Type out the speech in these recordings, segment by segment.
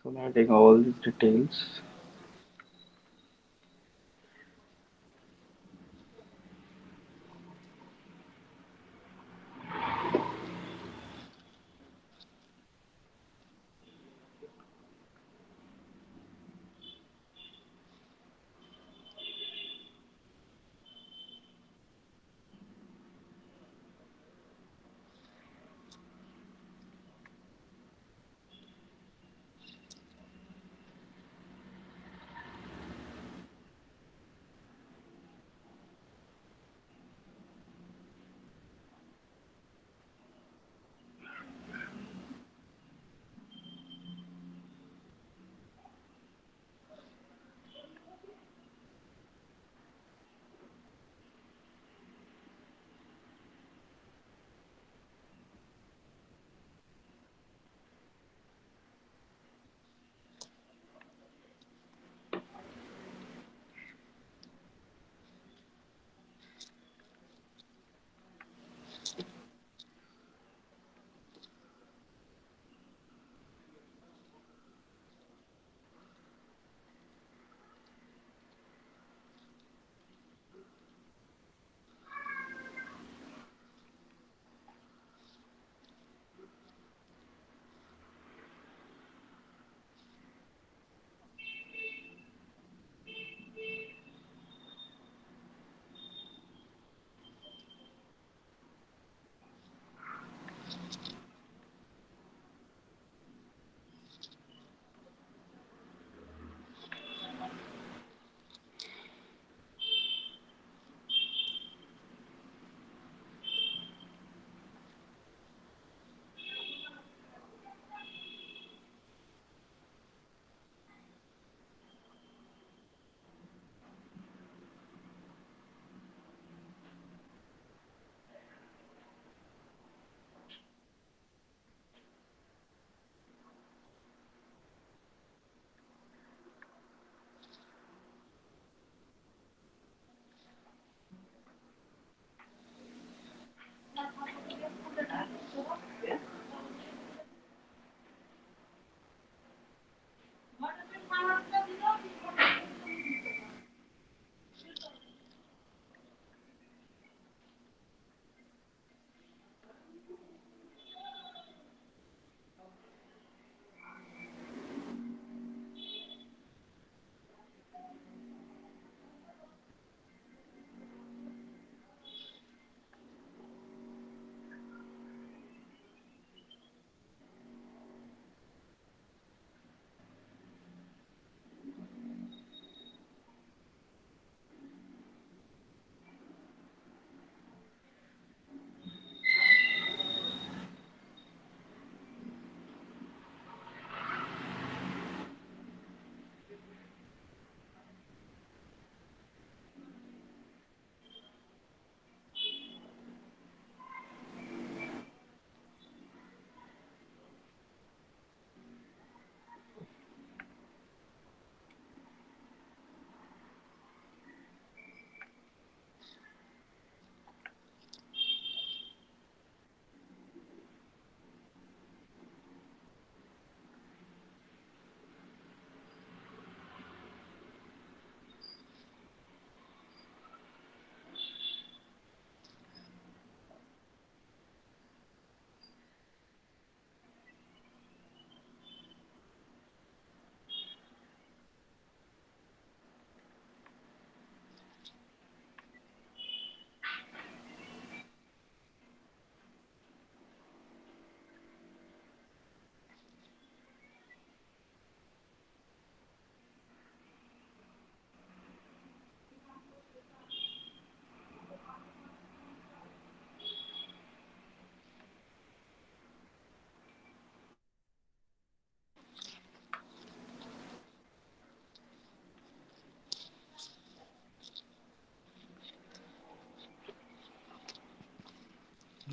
So adding all these details.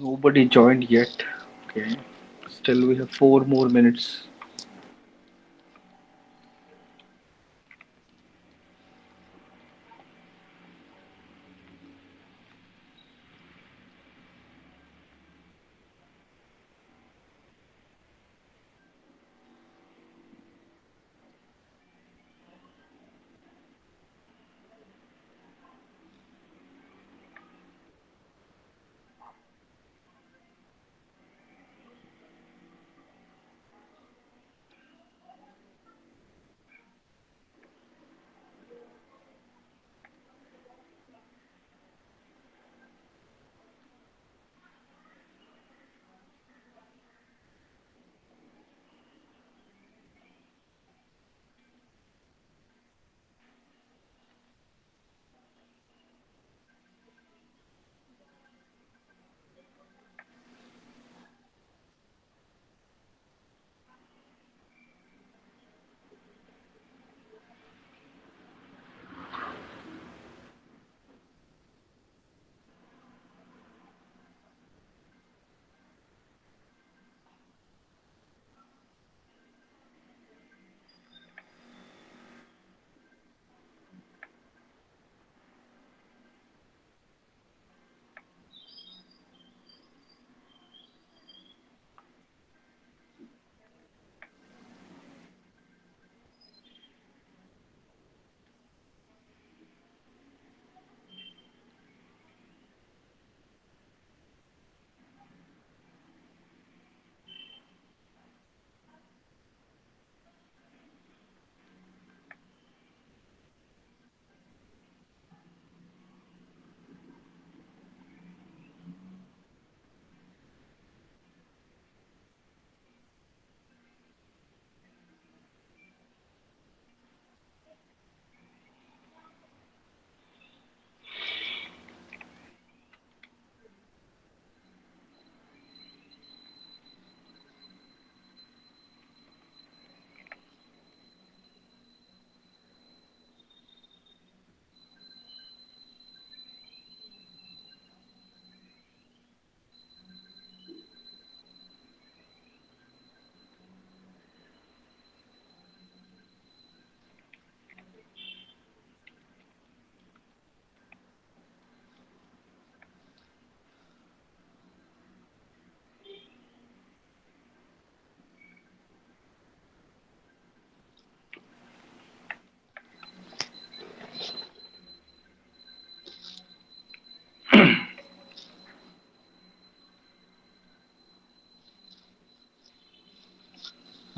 Nobody joined yet. Okay. Still we have 4 more minutes.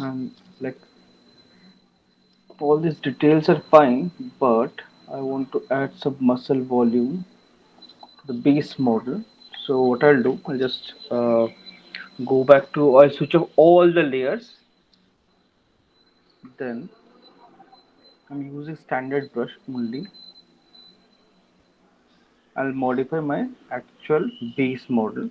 And like all these details are fine, but I want to add some muscle volume to the base model. So what I'll do, I'll just go back to, I'll switch off all the layers. Then I'm using standard brush only. I'll modify my actual base model.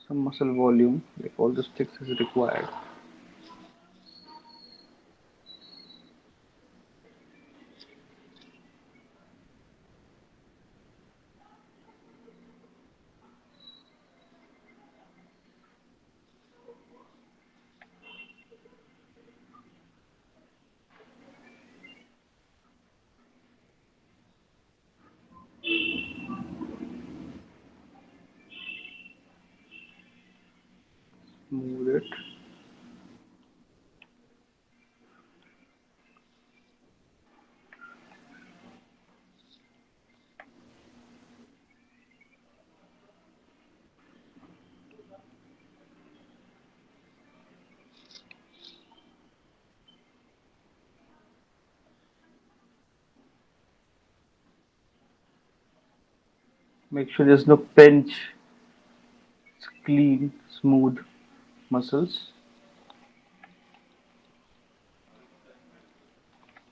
Some muscle volume, like all the sticks is required. Move it. Make sure there's no pinch. It's clean, smooth muscles.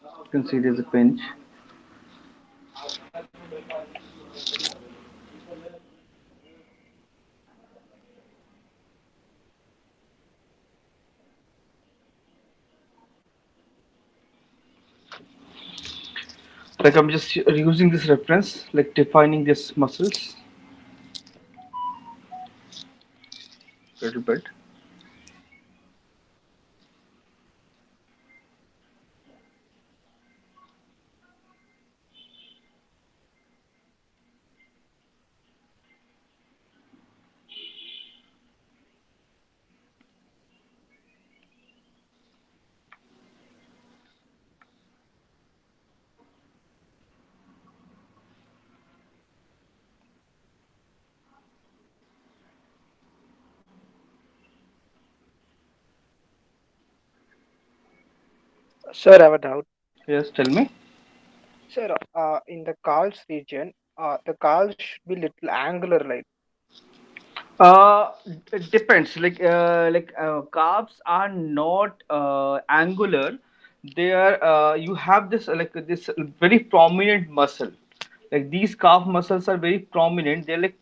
You can see there's a pinch. Like I'm just using this reference, like defining these muscles a little bit. Sir, I have a doubt. Yes, tell me. Sir, in the calves region, the calves should be little angular, like. Uh, it depends. Carbs are not angular. They are. You have this like this very prominent muscle. Like these calf muscles are very prominent. They're like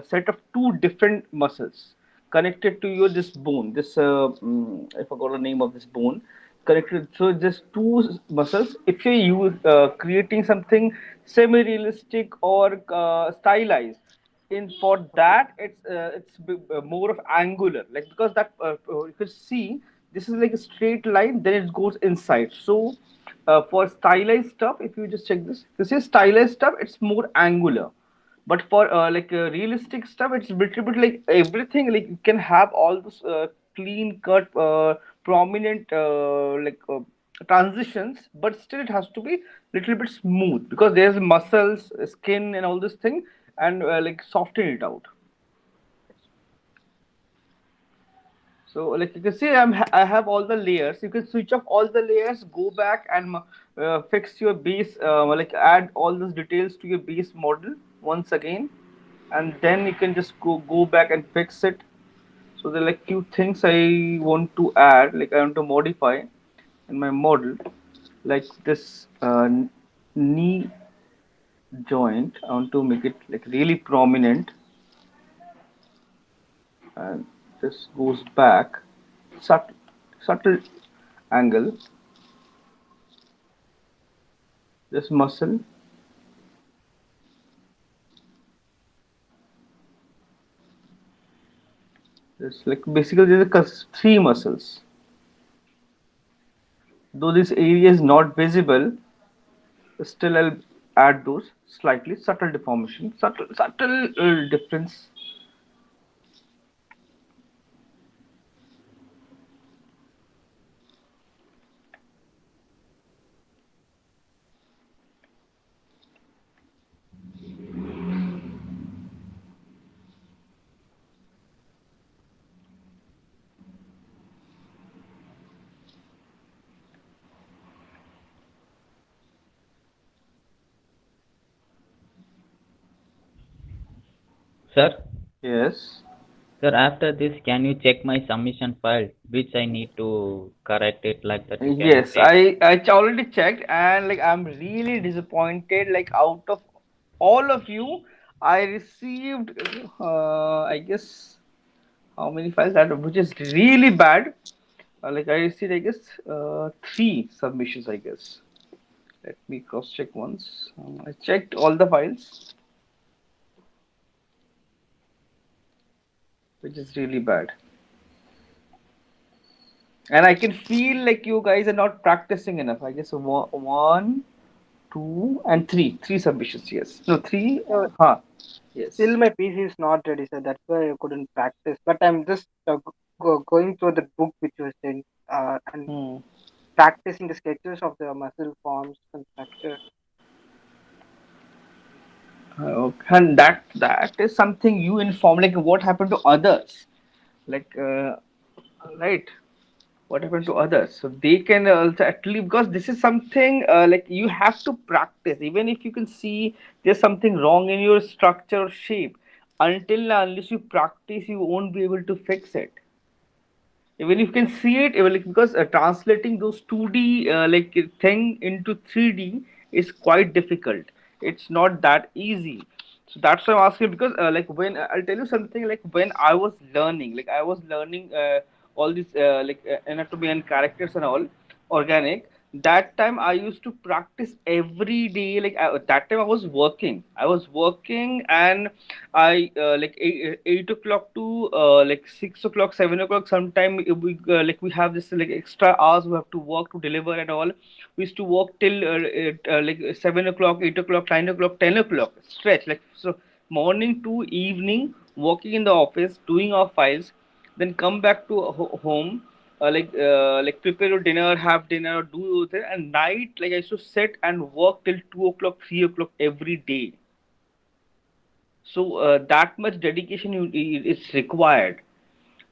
set of two different muscles connected to your this bone. This I forgot the name of this bone. Connected. So just two muscles. If you creating something semi-realistic or stylized in for that it's more of angular like because that you can see this is like a straight line then it goes inside so for stylized stuff if you just check this is stylized stuff it's more angular but for realistic stuff it's a little bit like everything like you can have all this clean cut prominent transitions but still it has to be little bit smooth because there's muscles skin and all this thing and like soften it out. So like you can see I have all the layers. You can switch off all the layers, go back and fix your base, like add all those details to your base model once again, and then you can just go back and fix it. So there are like few things I want to add, like I want to modify in my model, like this knee joint. I want to make it like really prominent, and this goes back subtle angle. This muscle, this like basically there's three muscles. Though this area is not visible, still I'll add those slightly subtle deformation, subtle difference. Sir, Yes. sir, after this, can you check my submission file, which I need to correct it like that? Can you Yes, check? already checked, and like I'm really disappointed. Like out of all of you, I received I guess how many files that, which is really bad. Like I received, I guess, three submissions, I guess. Let me cross check once. I checked all the files, which is really bad. And I can feel like you guys are not practicing enough. I guess one, two, and three. Three submissions, yes. No, three. So Huh. still Yes. my PC is not ready, sir. That's why I couldn't practice. But I'm just going through the book which you sent and Hmm. practicing the sketches of the muscle forms and structure. Okay. And that is something you inform. Like what happened to others? Like right. What happened to others, so they can also at least, because this is something like you have to practice. Even if you can see there's something wrong in your structure or shape, until and unless you practice you won't be able to fix it. Even if you can see it, even like, because translating those 2D like thing into 3D is quite difficult. It's not that easy. So that's why I'm asking, because like when I'll tell you something, like when I was learning, like I was learning all these anatomy and characters and all organic. That time I used to practice every day. Like that time I was working, and I like 8 o'clock to like 6 o'clock, 7 o'clock. Sometime we like we have this like extra hours we have to work to deliver and all. We used to work till like 7 o'clock, 8 o'clock, 9 o'clock, 10 o'clock. Stretch like so, morning to evening, working in the office, doing our files, then come back to home. Like prepare your dinner, have dinner, do it, and night like I used to sit and work till 2 o'clock, 3 o'clock every day. So that much dedication is required.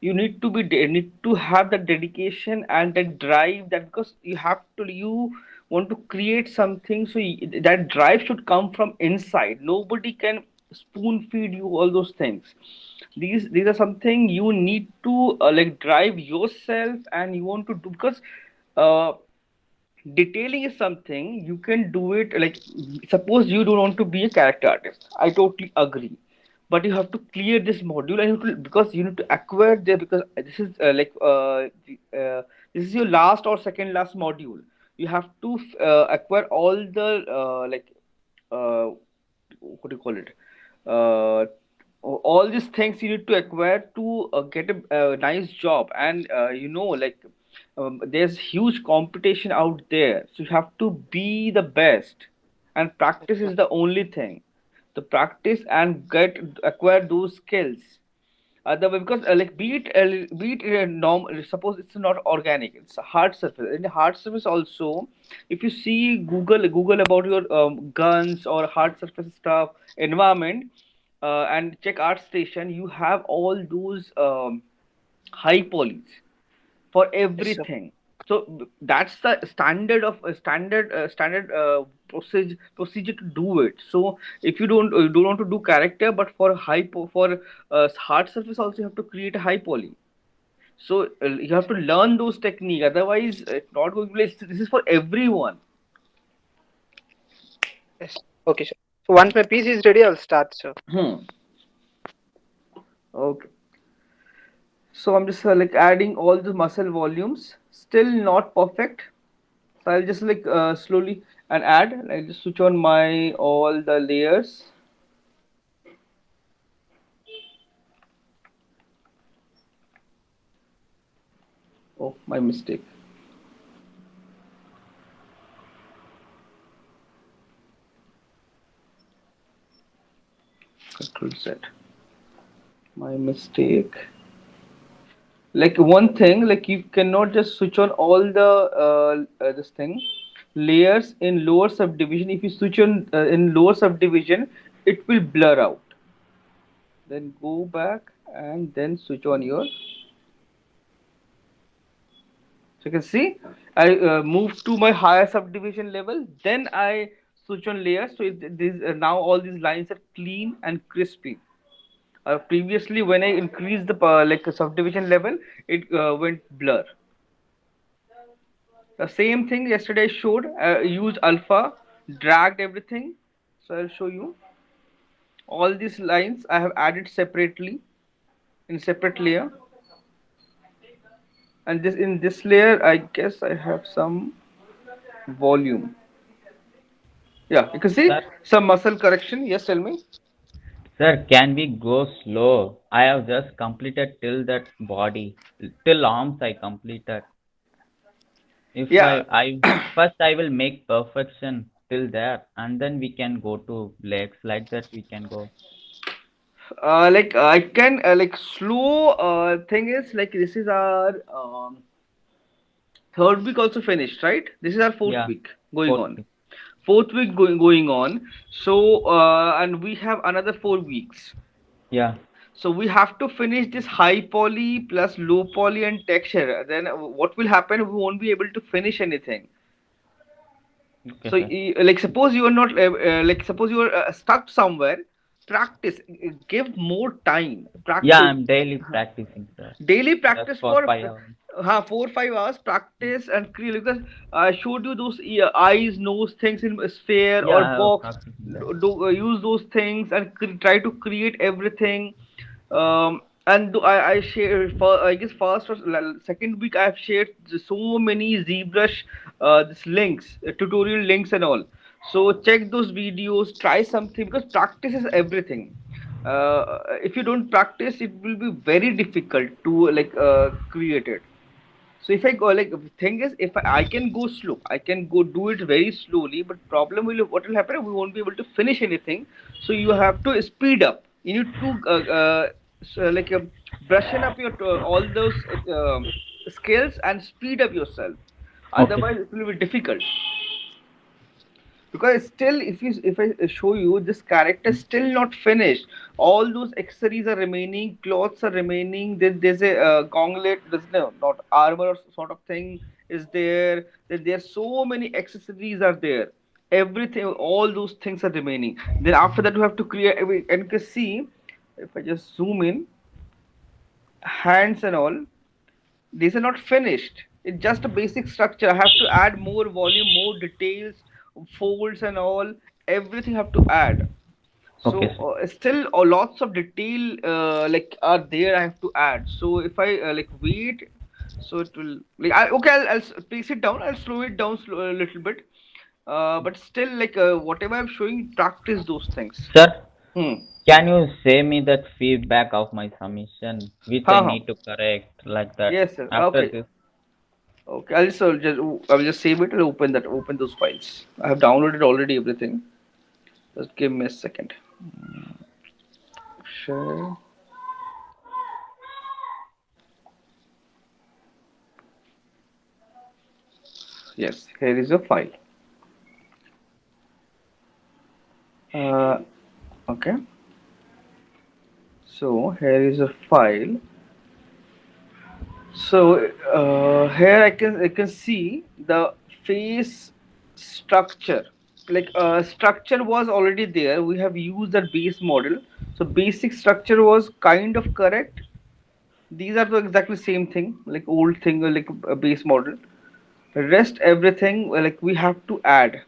You need to need to have that dedication and that drive, that because you want to create something, so that drive should come from inside. Nobody can spoon feed you all those things. These are something you need to like drive yourself, and you want to do, because uh, detailing is something you can do it. Like suppose you don't want to be a character artist, I totally agree, but you have to clear this module, and you have to, because you need to acquire there, because this is this is your last or second last module. You have to acquire all the uh, what do you call it, uh, all these things you need to acquire to get a nice job. And like there's huge competition out there, so you have to be the best, and Yes, practice sir. is the only thing. The practice and get acquire those skills. Otherwise, because be it norm, suppose it's not organic, it's a hard surface. In the hard surface also, if you see Google about your guns or hard surface stuff environment, and check ArtStation, you have all those high polys for Yes, sir. everything. So that's the standard of standard procedure to do it. So if you don't want to do character, but for for hard surface also you have to create a high poly. So you have to learn those technique, otherwise it's not going to be. This is for everyone. Yes. Okay, sir. So once my PC is ready, I'll start, sir. Hmm. Okay. So I'm just like adding all the muscle volumes. Still not perfect. So I'll just like slowly and add. I just switch on my all the layers. Oh, my mistake. Control Z. My mistake. Like one thing, like you cannot just switch on all the this thing layers in lower subdivision. If you switch on in lower subdivision, it will blur out. Then go back and then switch on your. So you can see, I move to my higher subdivision level. Then I switch on layers. So this now all these lines are clean and crispy. Previously, when I increased the like subdivision level, it went blur. The same thing yesterday I showed. Used alpha, dragged everything. So I'll show you all these lines. I have added separately in separate layer, and this in this layer, I guess I have some volume. Yeah, you can see Sir, some muscle correction. Yes, tell me. sir, can we go slow? I have just completed till that body, till arms I completed. If Yeah, I first I will make perfection till there, and then we can go to legs like that. We can go. like I can like slow thing is like this is our third week also finished, right? This is our fourth Yeah, week going fourth on. week. Fourth week going on. So and we have another 4 weeks. Yeah. So we have to finish this high poly plus low poly and texture. Then what will happen? We won't be able to finish anything. Okay, So sir. like suppose you are not like suppose you are stuck somewhere. Practice. Give more time. Yeah, Practice. I'm daily practicing, sir. Daily Just practice for for 5 hours. 4 5 hours practice and create, because I showed you those eyes nose things in a sphere Yeah, or I have box. practicing that. Use those things and try to create everything. And I share for, I guess first or second week I have shared so many ZBrush this links, tutorial links and all. So check those videos, try something, because practice is everything. If you don't practice, it will be very difficult to like create it. So if I go like, thing is, if I can go slow, I can go do it very slowly. But problem will, what will happen? We won't be able to finish anything. So you have to speed up. You need to so like brushing up your all those skills and speed up yourself. Okay. Otherwise, it will be difficult, because still if I show you this character Mm. still not finished. All those accessories are remaining, clothes are remaining. There's a gauntlet, there's no not armor or sort of thing is there. There's so many accessories are there. Everything, all those things are remaining. Then after that you have to create and you can see, if I just zoom in, hands and all, these are not finished. It's just a basic structure. I have to add more volume, more details, folds and all. Everything have to add. So Okay, sir. still lots of detail like are there. I have to add. So if I like wait, so it will like okay. I'll pace it down. I'll slow it down a little bit. But still like whatever I'm showing, practice those things. Sir, Hmm. can you say me that feedback of my submission, which I Ha ha. need to correct like that Yes sir. after Okay. this? Okay. I'll just save it and open those files. I have downloaded already everything. Just give me a second. Share. Yes, here is a file. Uh, okay. So here is a file. So here I can see the face structure. Like structure was already there. We have used that base model. So basic structure was kind of correct. These are the exactly same thing, like old thing, like a base model. Rest everything like we have to add.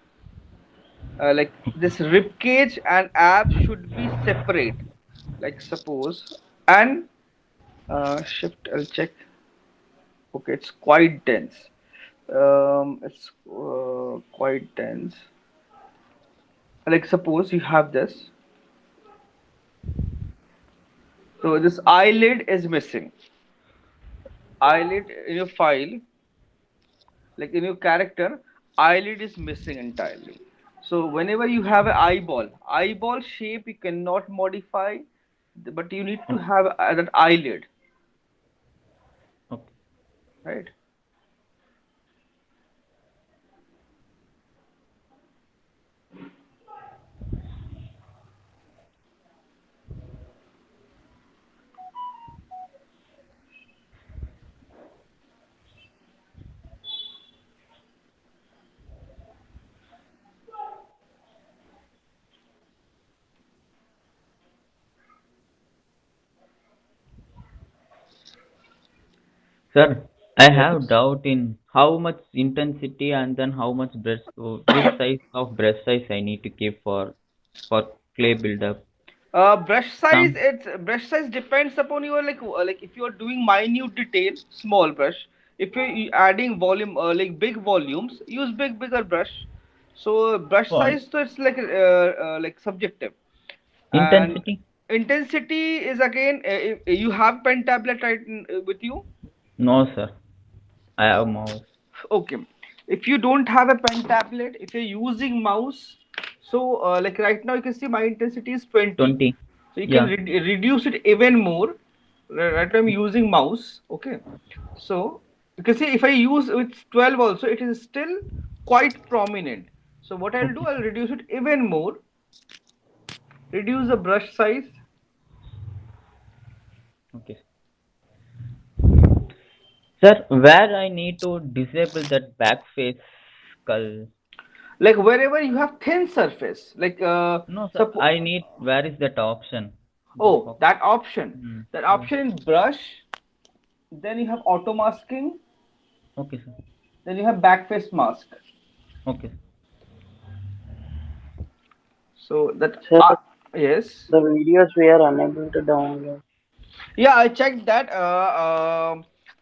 Like this rib cage and abs should be separate. Like suppose and shift. I'll check. Okay, it's quite dense. It's quite dense. Like suppose you have this. So this eyelid is missing. Eyelid in your file, like in your character, eyelid is missing entirely. So whenever you have an eyeball shape you cannot modify, but you need to Okay. have that eyelid, Okay. right? Sir, I have Yes. doubt in how much intensity and then how much breast, which size of breast size I need to keep for clay buildup. Brush size, Some it's brush size depends upon your like if you are doing minute detail, small brush. If you're adding volume, like big volumes, use bigger brush. So brush what size, so it's like subjective. And intensity? intensity is again, if you have pen tablet right with you. No, sir. I have mouse Okay, if you don't have a pen tablet, if you're using mouse, so like right now you can see my intensity is 20, 20. so you can Yeah. reduce it even more. Right now I'm using mouse. Okay, so you can see if I use with 12 also, it is still quite prominent. So what I'll do, Okay. I'll reduce it even more, reduce the brush size. Okay. Sir, where I need to disable that back face skull? Like wherever you have thin surface, like No, sir. suppose, I need where is that option? The oh, that option, hmm. that Yeah. option in brush, then you have auto masking, Okay, sir. then you have backface mask. Okay. So that Sir, yes. the videos we are unable to download. Yeah, I checked that.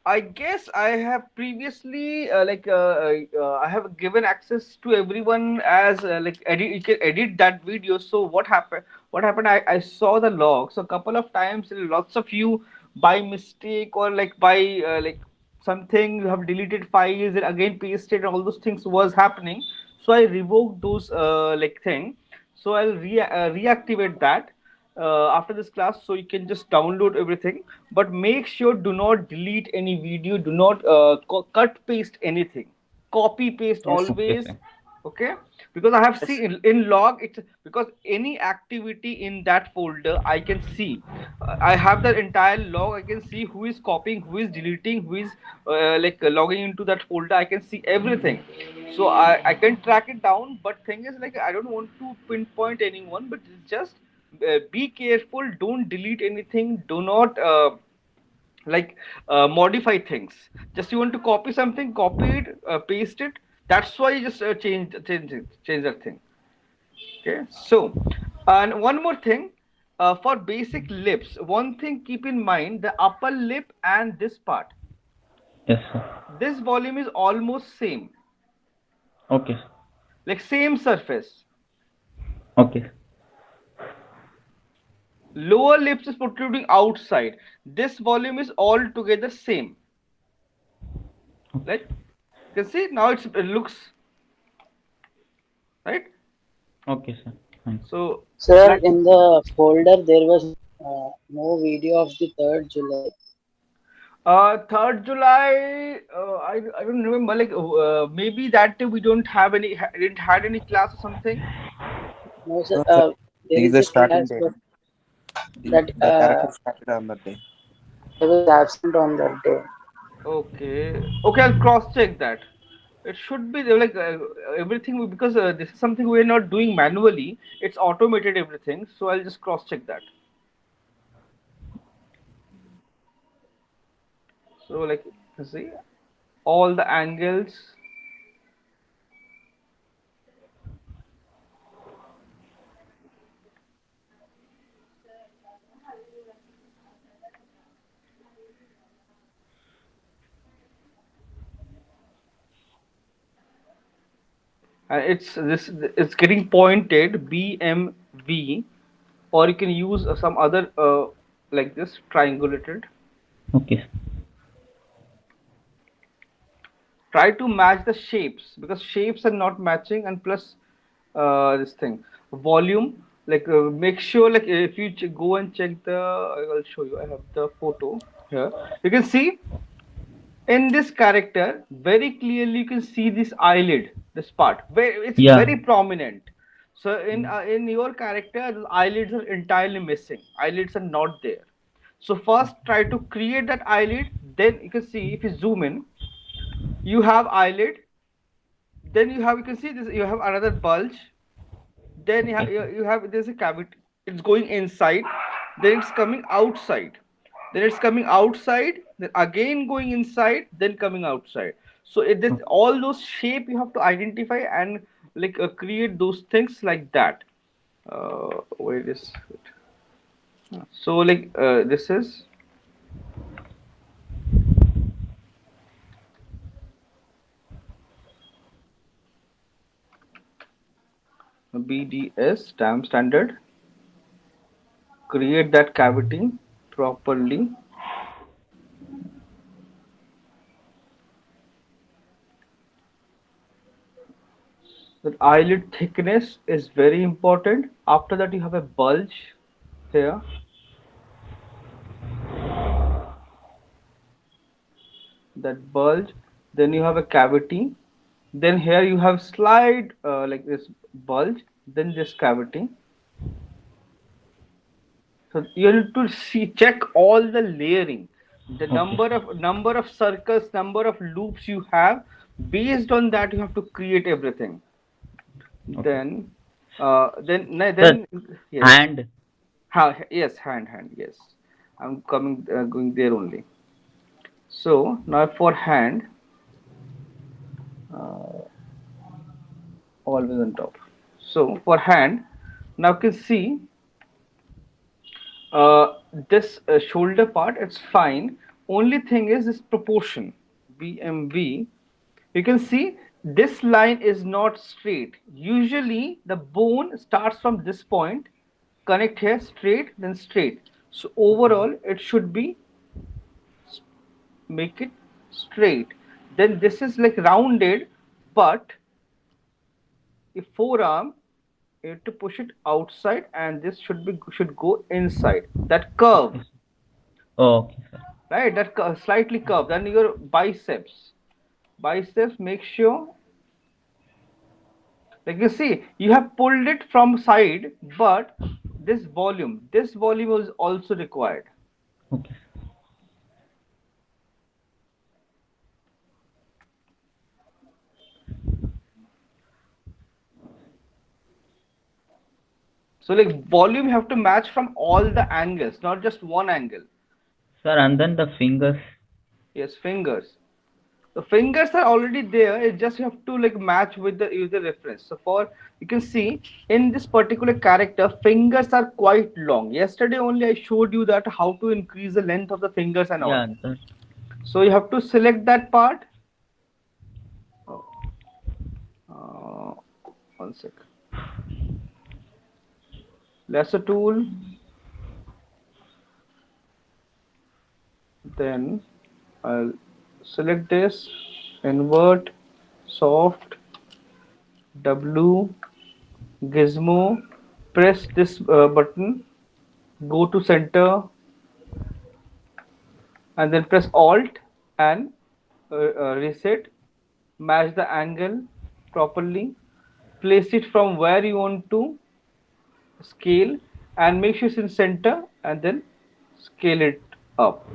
I guess I have previously I have given access to everyone as like edit. You can edit that video. So what happened? What happened? I saw the logs. So a couple of times, lots of you by mistake or like by something you have deleted files and again pasted. All those things was happening. So I revoked those thing. So I'll reactivate that after this class, so you can just download everything, but make sure do not delete any video, do not cut paste anything, copy paste Yes, Okay, always. sir. Okay, because I have yes. seen in log it, because any activity in that folder I can see. I have that entire log, I can see who is copying, who is deleting, who is logging into that folder, I can see everything. So I can track it down, but thing is like I don't want to pinpoint anyone, but just be careful, don't delete anything, do not modify things. Just you want to copy something, copy it, paste it. That's why you just change that thing. Okay, so and one more thing, for basic lips, one thing keep in mind, the upper lip and this part, Yes, sir. this volume is almost same, Okay. like same surface. Okay. Lower lips is protruding outside, this volume is altogether same. Like you can see now, it looks right. Okay, sir. Fine. So Sir, like in the folder there was no video of the 3rd July. 3rd July, I don't remember, maybe that day we don't have any, didn't had any class or something. No, sir. No, sir. There This is is the a starting class, date. but that The character started on that day. I was absent on that day. Okay, okay, I'll cross check that. It should be there, everything because this is something we're not doing manually. It's automated everything. So I'll just cross check that. So like you see all the angles. It's this, it's getting pointed BMV, or you can use some other like this triangulated. Okay. Try to match the shapes, because shapes are not matching, and plus this thing volume, make sure, like if you go and check the, I'll show you, I have the photo here. You can see in this character very clearly, you can see this eyelid, this part where it's Yeah. very prominent. So in your character, the eyelids are entirely missing, eyelids are not there. So first try to create that eyelid, then you can see if you zoom in, you have eyelid, then you can see this, you have another bulge, then Okay. you have, there's a cavity, it's going inside, then it's coming outside. then it's coming outside, then again going inside, then coming outside. So Oh, all those shape you have to identify and like create those things like that. Where is it? So like this is BDS dam standard. Create that cavity properly. The eyelid thickness is very important. After that, you have a bulge here. That bulge. Then you have a cavity. Then here you have slide like this bulge. Then this cavity. So you need to see check all the layering, the okay. number of circles, number of loops you have. Based on that, you have to create everything. Okay. Then Sir, yes. hand. Yes, hand, yes. I'm coming, going there only. So now for hand, uh, always on top. So for hand, now you can see uh, this shoulder part, it's fine. Only thing is this proportion, BMV. You can see this line is not straight. Usually the bone starts from this point, connect here straight, then straight. So overall, it should be make it straight. Then this is like rounded, but if forearm, you have to push it outside, and this should go inside. That curve, Okay, sir. Okay, sir. right? That slightly curved. Then your biceps. Make sure, like you see, you have pulled it from side, but this volume is also required. Okay. So like volume you have to match from all the angles, not just one angle. Sir, and then the fingers. Yes, fingers. The fingers are already there. It just you have to like match with the user reference. So for you can see in this particular character, fingers are quite long. Yesterday only I showed you that how to increase the length of the fingers and all. Yeah, that. So you have to select that part. Oh, uh, one sec. Lasso tool. Then I'll select this. Invert. Soft. W. Gizmo. Press this button. Go to center and then press alt and reset, match the angle properly, place it from where you want to scale, and make sure it's in center, and then scale it up.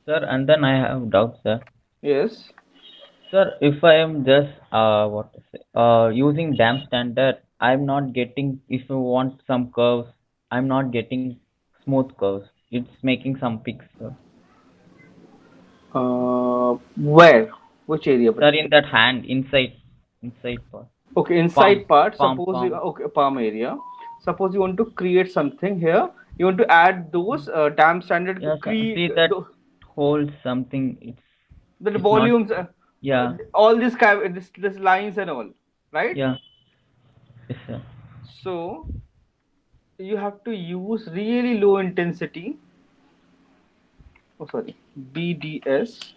Sir, and then I have doubt, sir. Yes. Sir, if I am just what to say, using dam standard, I'm not getting. If you want some curves, I'm not getting smooth curves. It's making some peaks, sir. Where, which area Sir, in particular? that hand, inside part, Okay, palm, inside part, palm, suppose you, palm. okay, palm area. Suppose you want to create something here, you want to add those dam standard Yes, sir. See that holds something. the It's not. volumes, Yeah, all these this lines and all, right? yeah. Yes, sir. So you have to use really low intensity, oh sorry, BDS,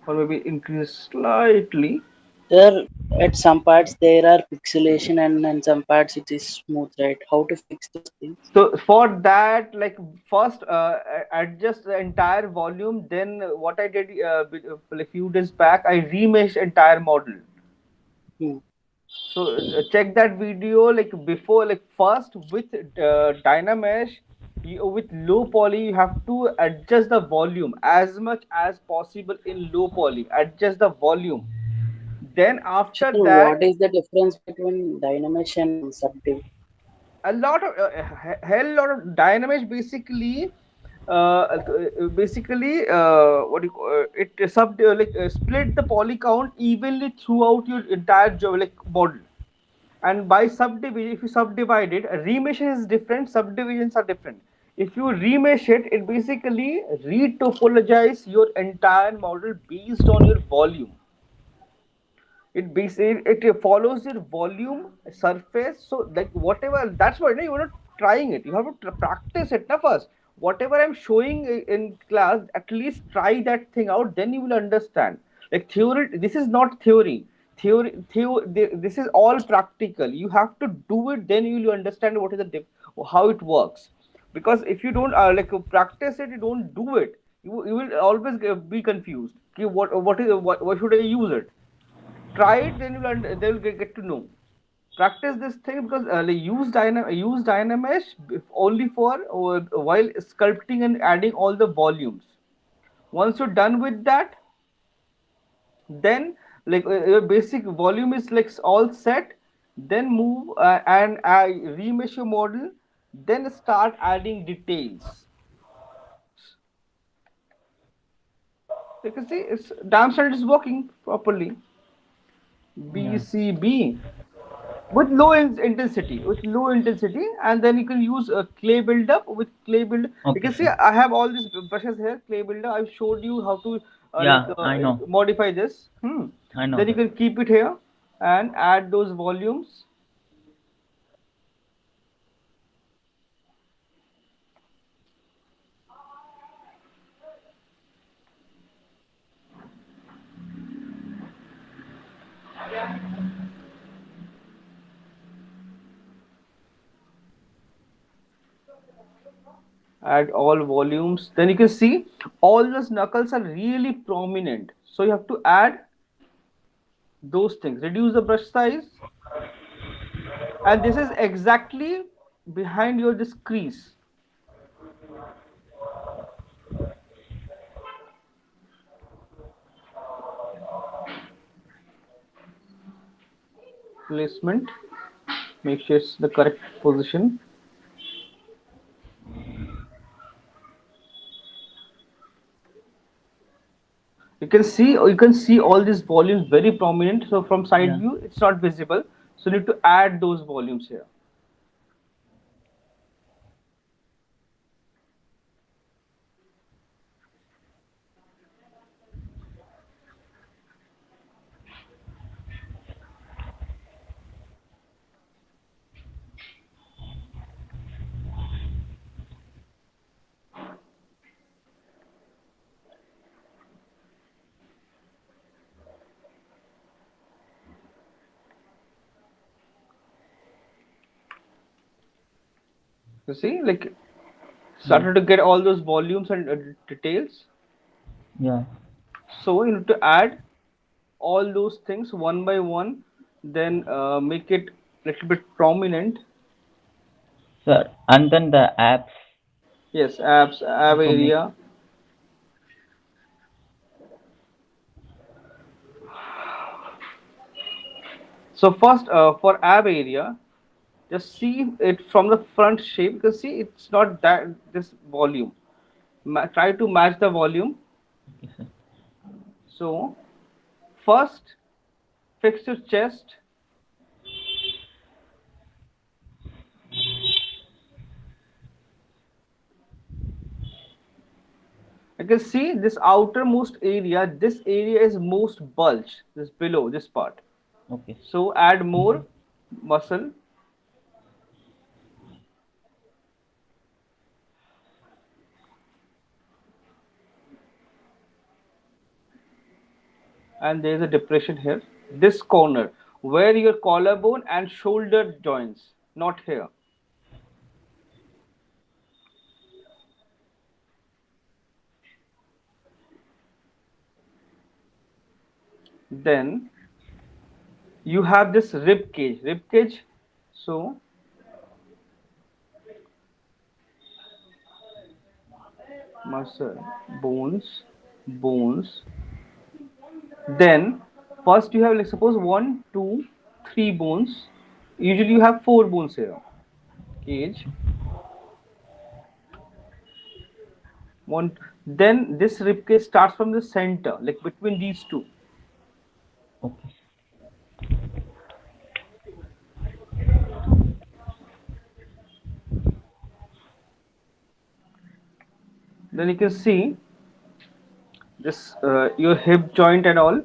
or maybe increase slightly. There, at some parts there are pixelation, and in some parts it is smooth, right? How to fix those things? So for that, like first adjust the entire volume. Then what I did a few days back, I remeshed entire model. Hmm. So check that video like before, like first with Dynamesh, with low poly, you have to adjust the volume as much as possible in low poly. Adjust the volume. Then after Sure, that, what is the difference between Dynamesh and Subdiv? a lot of hell lot of dynamics basically what do you call, it split the poly count evenly throughout your entire job like model. And by subdivision, if you subdivide it, remesh is different, subdivisions are different. If you remesh it, it basically retopologize your entire model based on your volume. It follows your volume surface. So like whatever, that's why, no, you're not trying it, you have to practice it now first. Whatever I'm showing in class, at least try that thing out, then you will understand. Like theory, this is not theory, this is all practical. You have to do it, then you will understand what is how it works. Because if you don't practice it, you don't do it, you will always be confused. Okay, what should I use it? Try it, then they will get to know. Practice this thing, because use dynamesh only for while sculpting and adding all the volumes. Once you're done with that, then your basic volume is like all set. Then move and remesh your model, then start adding details. You can see it's damn standard is working properly. Yeah. BCB with low intensity, and then you can use a clay buildup. With clay build, you Okay, can see sir. I have all these brushes here, clay builder. I've showed you how to Yeah, I know. modify this. I know Then you that. can keep it here and add those volumes. Add all volumes, then you can see all those knuckles are really prominent, so you have to add those things. Reduce the brush size, and this is exactly behind your this crease. Placement, make sure it's the correct position. You can see all these volumes very prominent, so from side Yeah. view it's not visible, so you need to add those volumes here. You see, like, Yeah. started to get all those volumes and details. Yeah. So you need to add all those things one by one, then make it little bit prominent. Sir, and then the apps Yes, abs ab to make. area. So first, for ab area, just see it from the front shape. You can see it's not that this volume. Try to match the volume. Okay, sir. So first, fix your chest. You can see this outermost area. This area is most bulge. This below this part. Okay. So add more muscle, and there is a depression here. This corner where your collarbone and shoulder joins, not here. Then you have this rib cage. Rib cage. So muscle, bones, bones. Then First, you have like suppose one, two, three bones. Usually, you have four bones here. Cage one. Then this rib cage starts from the center, like between these two. Okay. Then you can see this your hip joint and all.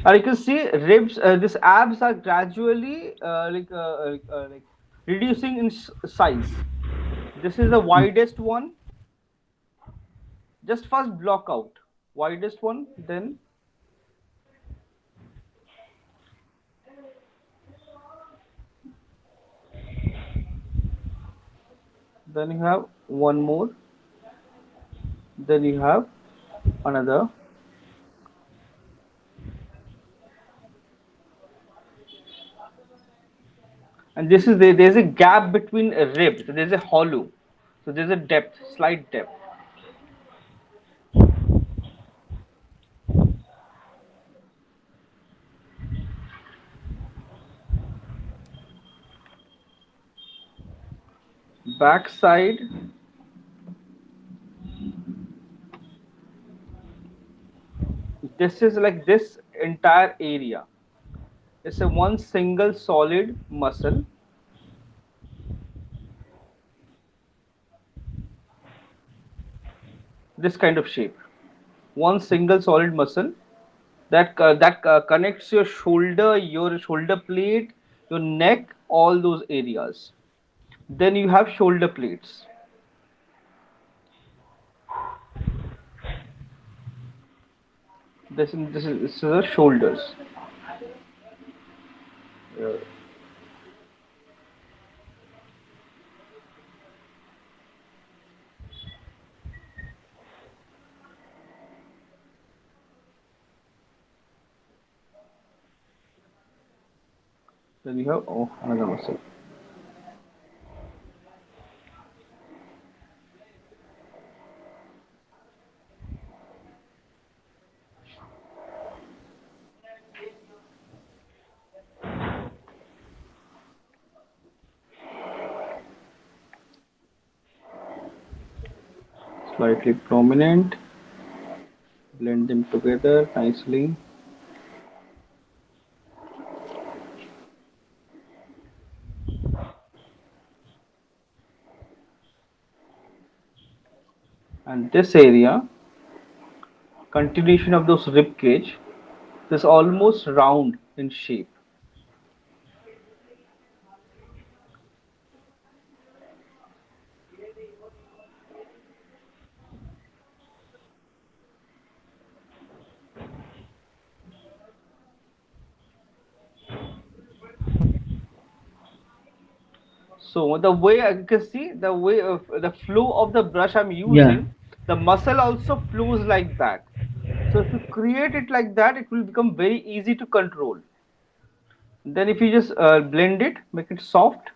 And you can see ribs. This abs are gradually like reducing in size. This is the widest one. Just first block out widest one, then you have one more, then you have another, and this is there's a gap between a rib, so there's a hollow, so there's a depth, slight depth. Back side, this is like this entire area. It's a one single solid muscle, this kind of shape. One single solid muscle that connects your shoulder plate, your neck, all those areas. Then you have shoulder plates. This is the shoulders. Uh, then you have another muscle. Slightly prominent. Blend them together nicely. And this area, continuation of those rib cage, is almost round in shape. So the way I can see the way of the flow of the brush I'm Yeah. using, the muscle also flows like that. So if you create it like that, it will become very easy to control. Then if you just blend it, make it soft,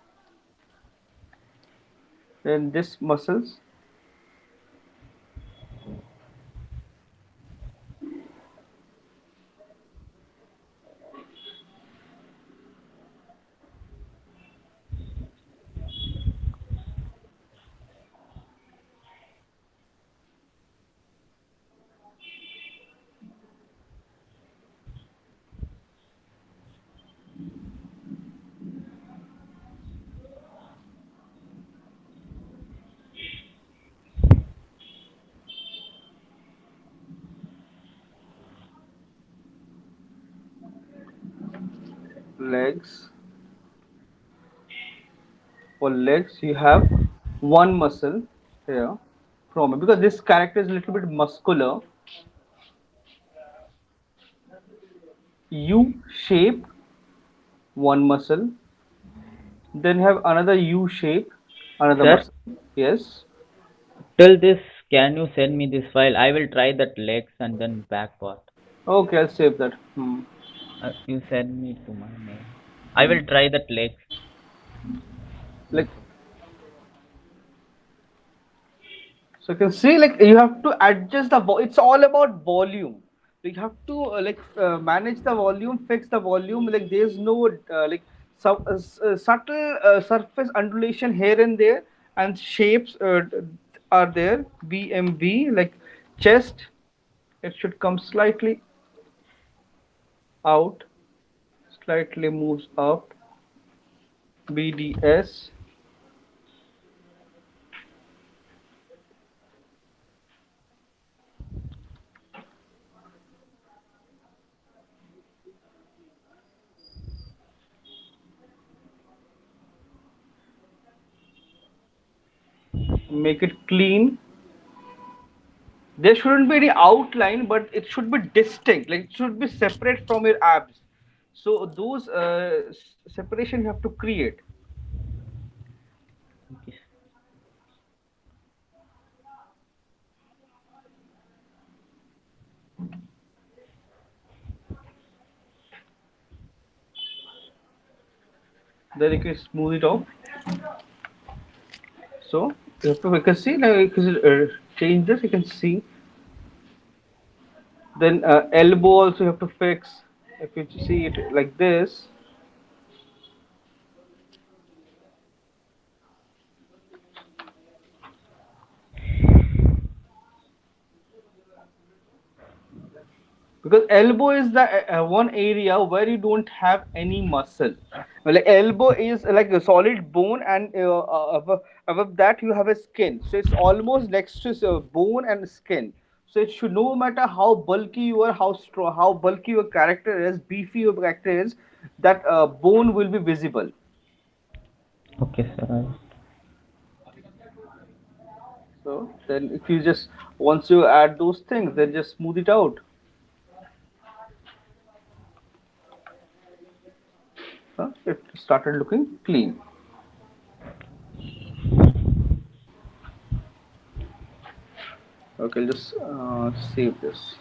then this muscles, legs. For legs, you have one muscle here from because this character is a little bit muscular. U shape, one muscle. Then you have another U shape, another Sir, muscle. Yes. till this, can you send me this file? I will try that legs and then back part. Okay, I'll save that. Hmm. You send me to my mail. I will try that Like, method. so you can see, like you have to adjust the it's all about volume. You have to manage the volume, fix the volume. Like there's no subtle surface undulation here and there, and shapes are there. BMB, like chest, it should come slightly out, slightly moves up. BDS, make it clean. There shouldn't be any outline, but it should be distinct. Like it should be separate from your abs. So those separation you have to create. Okay. Then you can smooth it off. So you can see now you can change this. You can see. Then elbow also you have to fix. If you see it like this, because elbow is the one area where you don't have any muscle. Like elbow is like a solid bone, and above that you have a skin, so it's almost next to bone and skin. So it should, no matter how bulky you are, how strong, how bulky your character is, beefy your character is, that bone will be visible. Okay, sir. So then if you just, once you add those things, then just smooth it out. It started looking clean. Okay, I'll just save this.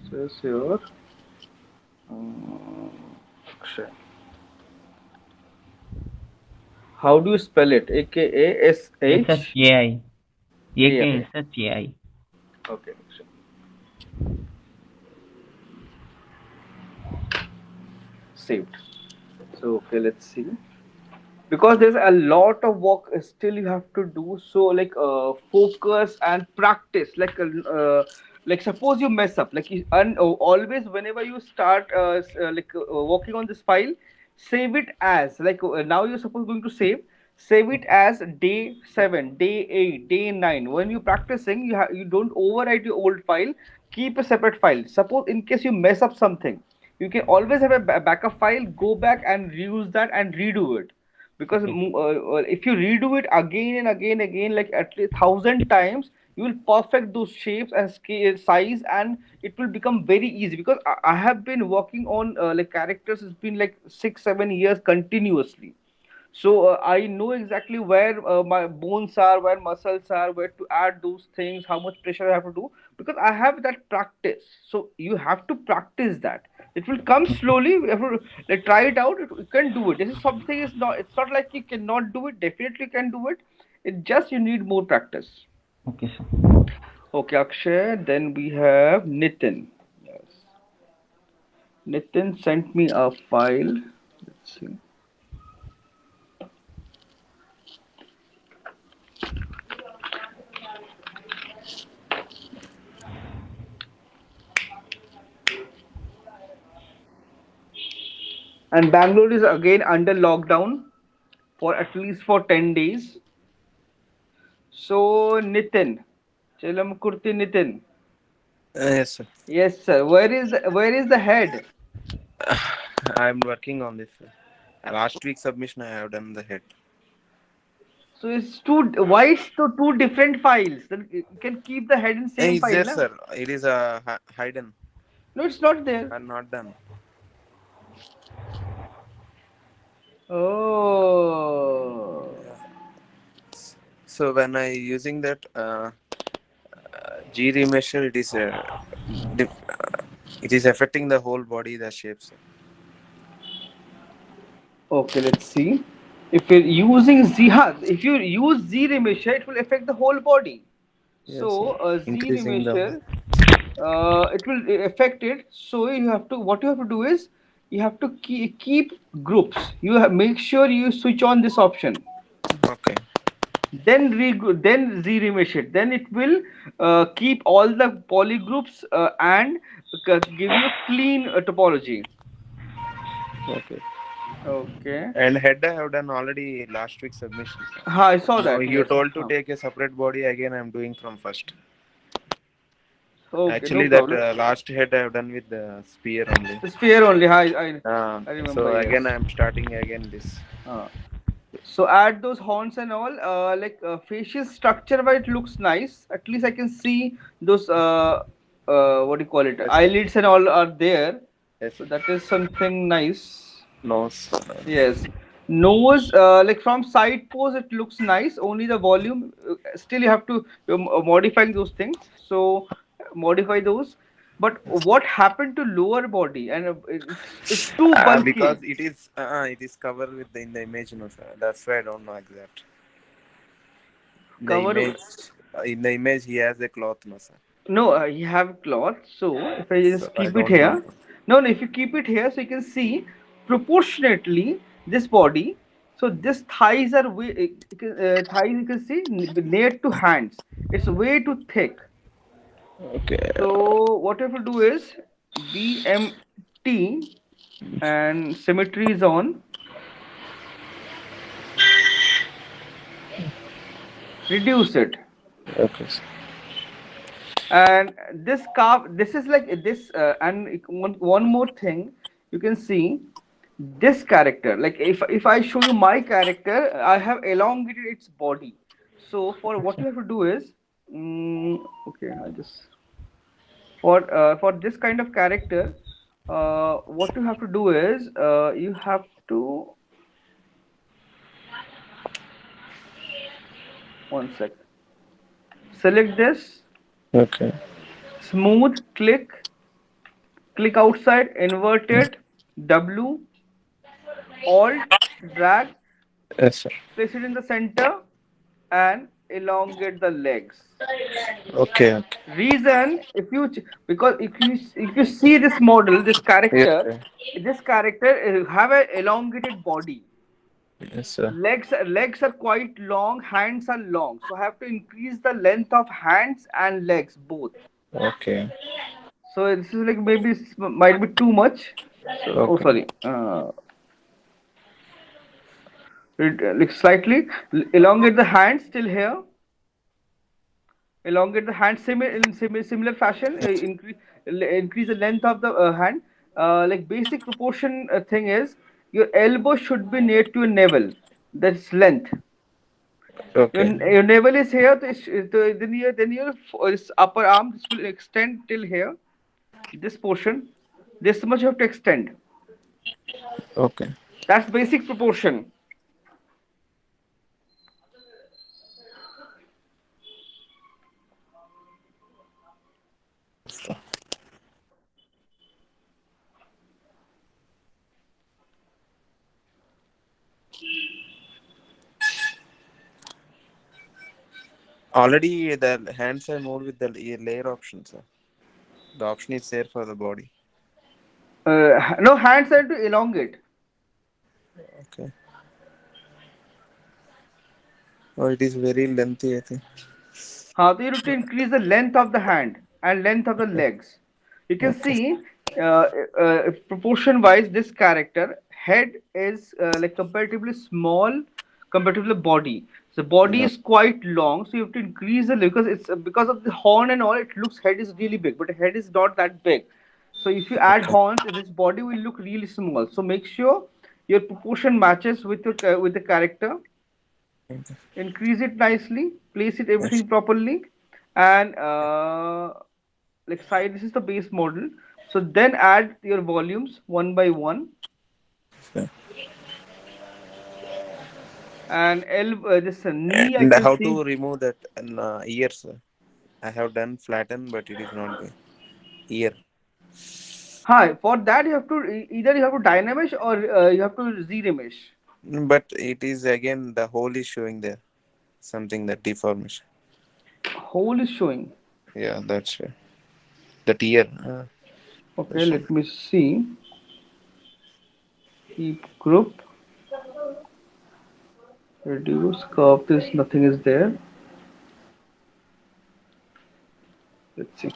So it's your Akshay. How do you spell it? AKASH SHAI. AI. AKSHAI. Okay, Akshay. Saved. So okay, let's see. Because there's a lot of work still you have to do. So focus and practice. Like suppose you mess up. And always whenever you start working on this file, save it as now you're supposed going to save it as day 7, day 8, day 9. When you're practicing, you don't overwrite your old file. Keep a separate file. Suppose in case you mess up something, you can always have a backup file. Go back and reuse that and redo it. Because Okay. if you redo it again and again, like at least 1,000 times, you will perfect those shapes and scale size, and it will become very easy. Because I have been working on characters. It's been like 6 7 years continuously. So I know exactly where my bones are, where muscles are, where to add those things, how much pressure I have to do, because I have that practice. So you have to practice that. It will come Okay. slowly. You have to try it out. You can do it. This is something, is not, it's not like you cannot do it. Definitely you can do it. It just, you need more practice. Okay, sir. Okay, Akshay. Then we have Nitin. Yes. Nitin sent me a file. Let's see. And Bangalore is again under lockdown for at least for 10 days. So Nitin, Chelam Kurti Nitin. Yes, sir. Yes, sir. Where is the head? I'm working on this, sir. Last week submission I have done the head. So it's two. Why it's two different files? Then you can keep the head in same Is file, there, na? sir? It is hidden No, it's not there. and not done. Oh. So when I using that G remesher, it is affecting the whole body, the shapes. Okay, let's see. If you're using Z, if you use Z remeasure, it will affect the whole body. Yes, sir. So Z Increasing the. remeasure, it will affect it. So you have to, what you have to do is, you have to keep groups. You have, make sure you switch on this option. Okay. Then Z remesh it. Then it will keep all the polygroups and give you a clean topology. Okay. Okay. And head I have done already last week submission. Ha, I saw Now that. you Yes. told to Huh. take a separate body again. I'm doing from first. Okay, no Actually, that problem. last head I have done with the spear only. The sphere only. Ha, I remember. So Yes. again, I'm starting again this. Uh, so add those horns and all. Facial structure, wise it looks nice. At least I can see those. What do you call it? Yes, sir. Eyelids and all are there. Yes, So sir. that is something nice. Nose. Yes. Nose, like from side pose, it looks nice. Only the volume, still you have to modify those things. So modify those. But what happened to lower body? And it's too Because bulky. it is covered with in the image, no, sir. That's why I don't know exact. In the Cover. image, he has a cloth, no, sir. No, you have cloth. So if I So just I keep it don't know. here, no, no. If you keep it here, so you can see proportionately this body. So this thighs are way, thighs you can see near to hands. It's way too thick. Okay. So what you have to do is GMT and symmetry is on. Reduce it. Okay, sir. And this calf, this is like this and one more thing you can see this character, like if I show you my character, I have elongated its body. So for what you have to do is, okay, I just for this kind of character, what you have to do is you have to, one sec, select this, Okay. smooth, click outside, inverted, W, alt, drag, Yes, sir. place it in the center, and elongate the legs. Okay. Okay. Reason, if you because if you see this model, Yes, sir. this character have a elongated body. Yes, sir. Legs are quite long, hands are long, so I have to increase the length of hands and legs both. Okay. So this is like maybe might be too much. So oh Okay. sorry, like slightly elongate the hands till here, elongate the hand similar fashion, increase the length of the hand. Like basic proportion thing is your elbow should be near to your navel, that's length. Okay. Your navel is here, then your upper arm, this will extend till here, this portion, this much you have to extend. Okay. That's basic proportion. Already the hands are moved with the layer option, sir. The option is there for the body. No, hands are to elongate. Okay. Oh, it is very lengthy, I think. How do you have to increase the length of the hand and length of the Okay. legs? You can Okay. see proportion wise this character head is like comparatively small compared to the body. So body Yeah. is quite long, so you have to increase the, because it's because of the horn and all. It looks head is really big, but the head is not that big. So if you add Okay. horns, this body will look really small. So make sure your proportion matches with your with the character. Okay. Increase it nicely, place it Yes. everything properly, and like side, this is the base model. So then add your volumes one by one. Okay. and this knee I And can how see. to remove that ears? I have done flatten, but it is not going. Ear. Hi, for that you have to either you have to dynamesh or you have to z-remesh. But it is again the hole is showing there. Something that deformation. Hole is showing. Yeah, that's that ear. Okay, That's showing. let me see. Keep group, reduce curve. This nothing is there. Let's see.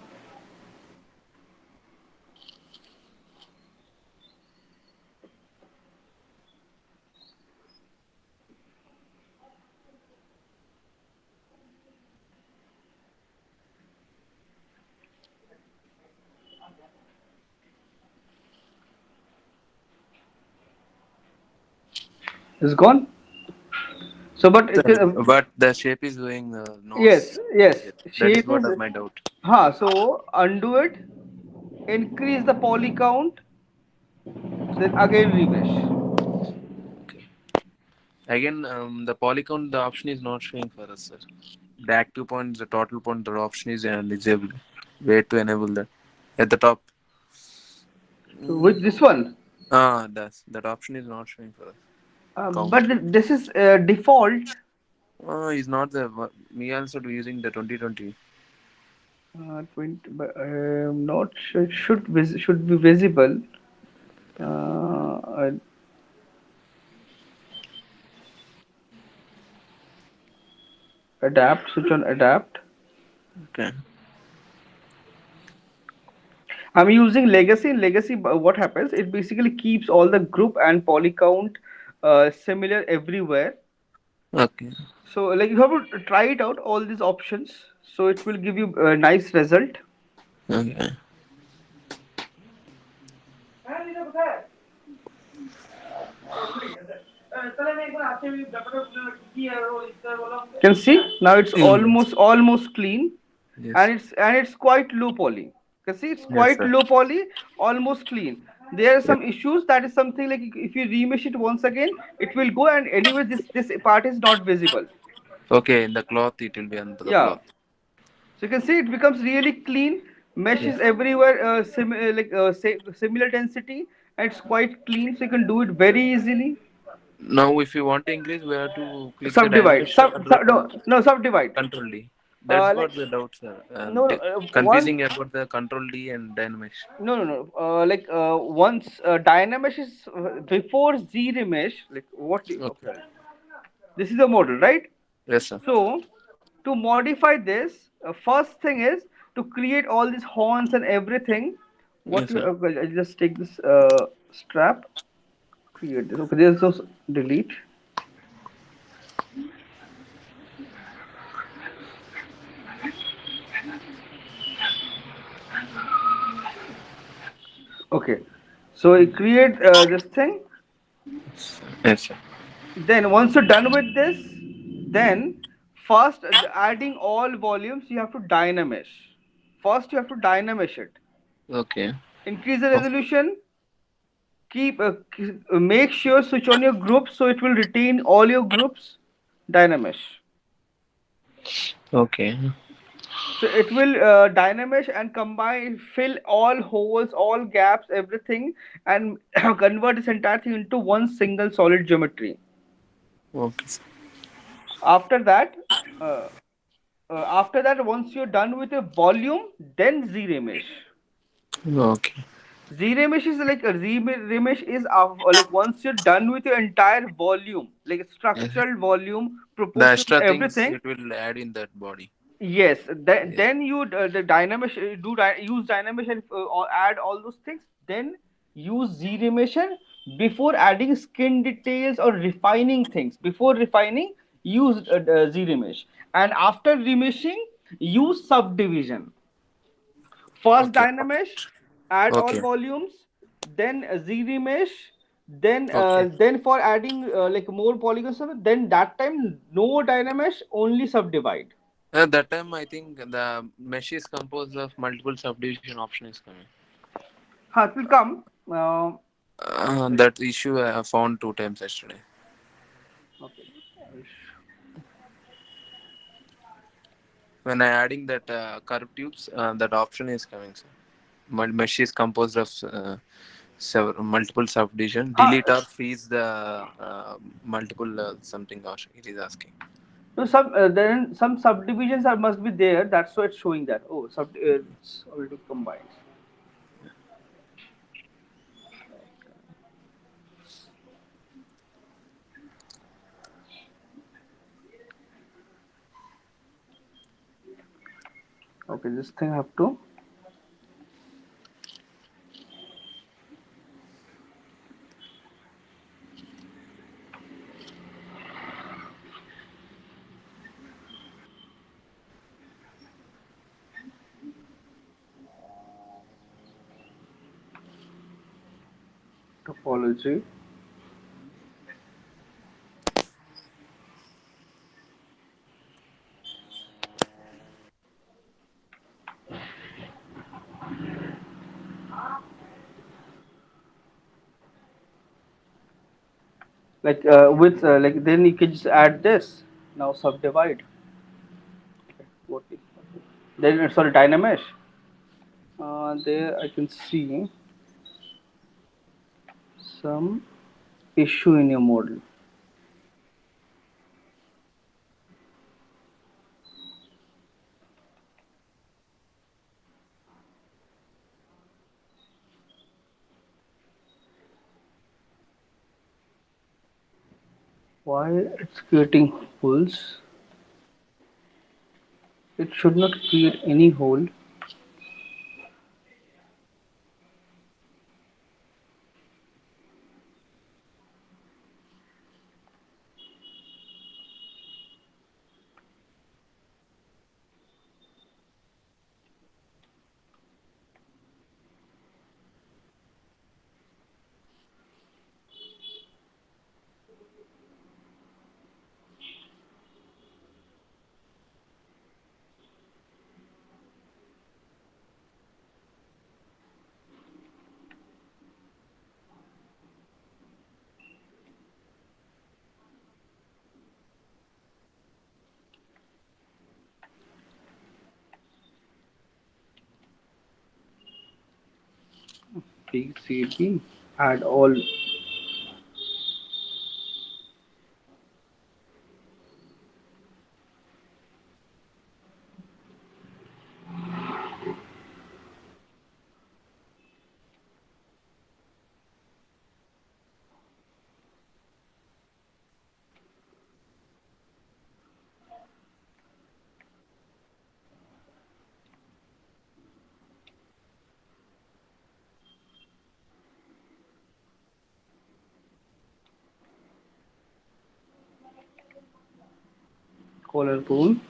It's gone. So, but it can, But the shape is going yes, nose. yes. Yes, that is Shape what is. is my doubt. So undo it, increase the poly count, then again remesh. Okay. Again, the polycount, the option is not showing for us, sir. The active point, the total point, the option is disabled. Way to enable that at the top. So Mm. with this one, That option is not showing for us. but Count. this is default. Is not the me also using the 2020. 20, but I'm not sure. It should be visible. Uh, adapt. Switch on adapt. Okay. I'm using legacy. In legacy, what happens? It basically keeps all the group and poly count similar everywhere. Okay. So like you have to try it out all these options. So it will give you a nice result. Okay. Can see now it's Yes. almost clean, Yes. and it's quite low poly. Can see it's Yes, quite sir. low poly, almost clean. There are Yes. some issues, that is something like if you remesh it once again, it will go, and anyway this part is not visible. Okay. In the cloth, it will be under the Yeah. cloth. So you can see it becomes really clean. Mesh Yes. is everywhere, similar density, and it's quite clean. So you can do it very easily. Now, if you want to increase, we have to click the Subdivide. dynamic No, subdivide. control D. That's Like what the doubt, sir. no, once Confusing about the control D and dynamic. no. Once Dynamesh is before Z-Remesh. Like what? Okay. Okay, this is the model, right? Yes, sir. So to modify this, first thing is to create all these horns and everything. What Yes, you sir. well, I'll just take this strap. Create this. Okay, there's no delete. Okay, so you create this thing. Yes, sir. Then once you're done with this, then first adding all volumes you have to dynamesh. First you have to dynamesh it. Okay. Increase the Oh, resolution. Make sure switch on your groups so it will retain all your groups. Dynamesh. okay. So it will dynamesh and combine, fill all holes, all gaps, everything, and convert this entire thing into one single solid geometry. Okay, sir. After that, uh, once you're done with your volume, then Z-Remesh. Okay. Z-Remesh is like a Z-Remesh is like once you're done with your entire volume, like Yes. structural volume, The proportion, extra things everything. it will add in that body. Yes, Yes. then you the Dynamesh use Dynamesh and or add all those things. Then use Z-Remesh before adding skin details or refining things. Before refining, use Z-Remesh, and after remeshing, use subdivision. First Okay. Dynamesh, add all Okay. volumes, then Z-Remesh, Okay. then for adding like more polygons, then that time no Dynamesh, only subdivide. That time I think the mesh is composed of multiple subdivision option is coming. It will come. Wait. That issue I have found two times yesterday. Okay. When I adding that curved tubes, that option is coming, sir. Mesh is composed of several multiple subdivision. Ah, Delete or freeze the multiple something option it is asking. no, some then some subdivisions are must be there. That's why it's showing that. Oh, it's already combined. Okay, this thing I have to topology. Like with like then you can just add this. Now subdivide. Okay, what is then sorry Dynamesh. There I can see some issue in your model. Why it's creating holes? It should not create any hole. PCB add all collarbone.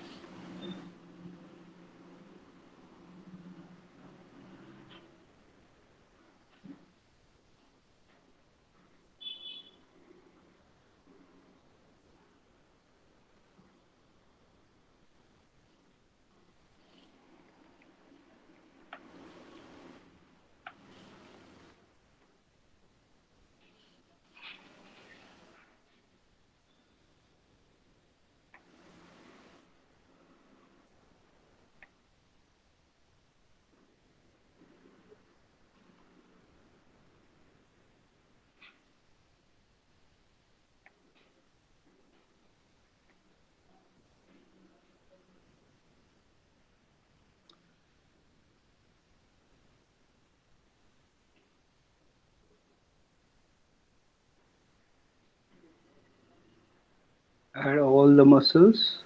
Add all the muscles.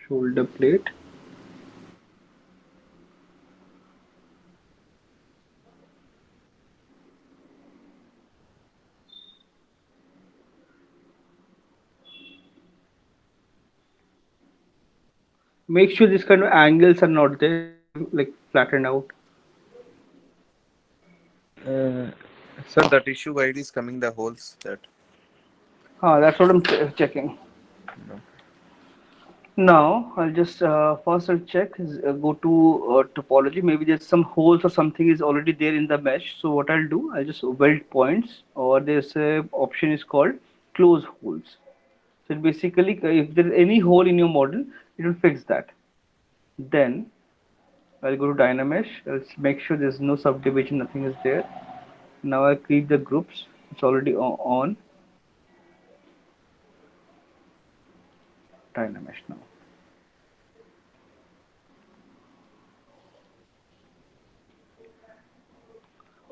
Shoulder plate. Make sure this kind of angles are not there. like flattened out. Uh, so that issue ID is coming the holes that. That's what I'm checking. No. Now I'll just first I'll check go to topology. Maybe there's some holes or something is already there in the mesh. So what I'll do, I'll just weld points, or there's a option is called close holes. So it basically, if there's any hole in your model, it will fix that. Then I'll go to Dynamesh. I'll make sure there's no subdivision, nothing is there. Now I create the groups. It's already on Dynamesh now.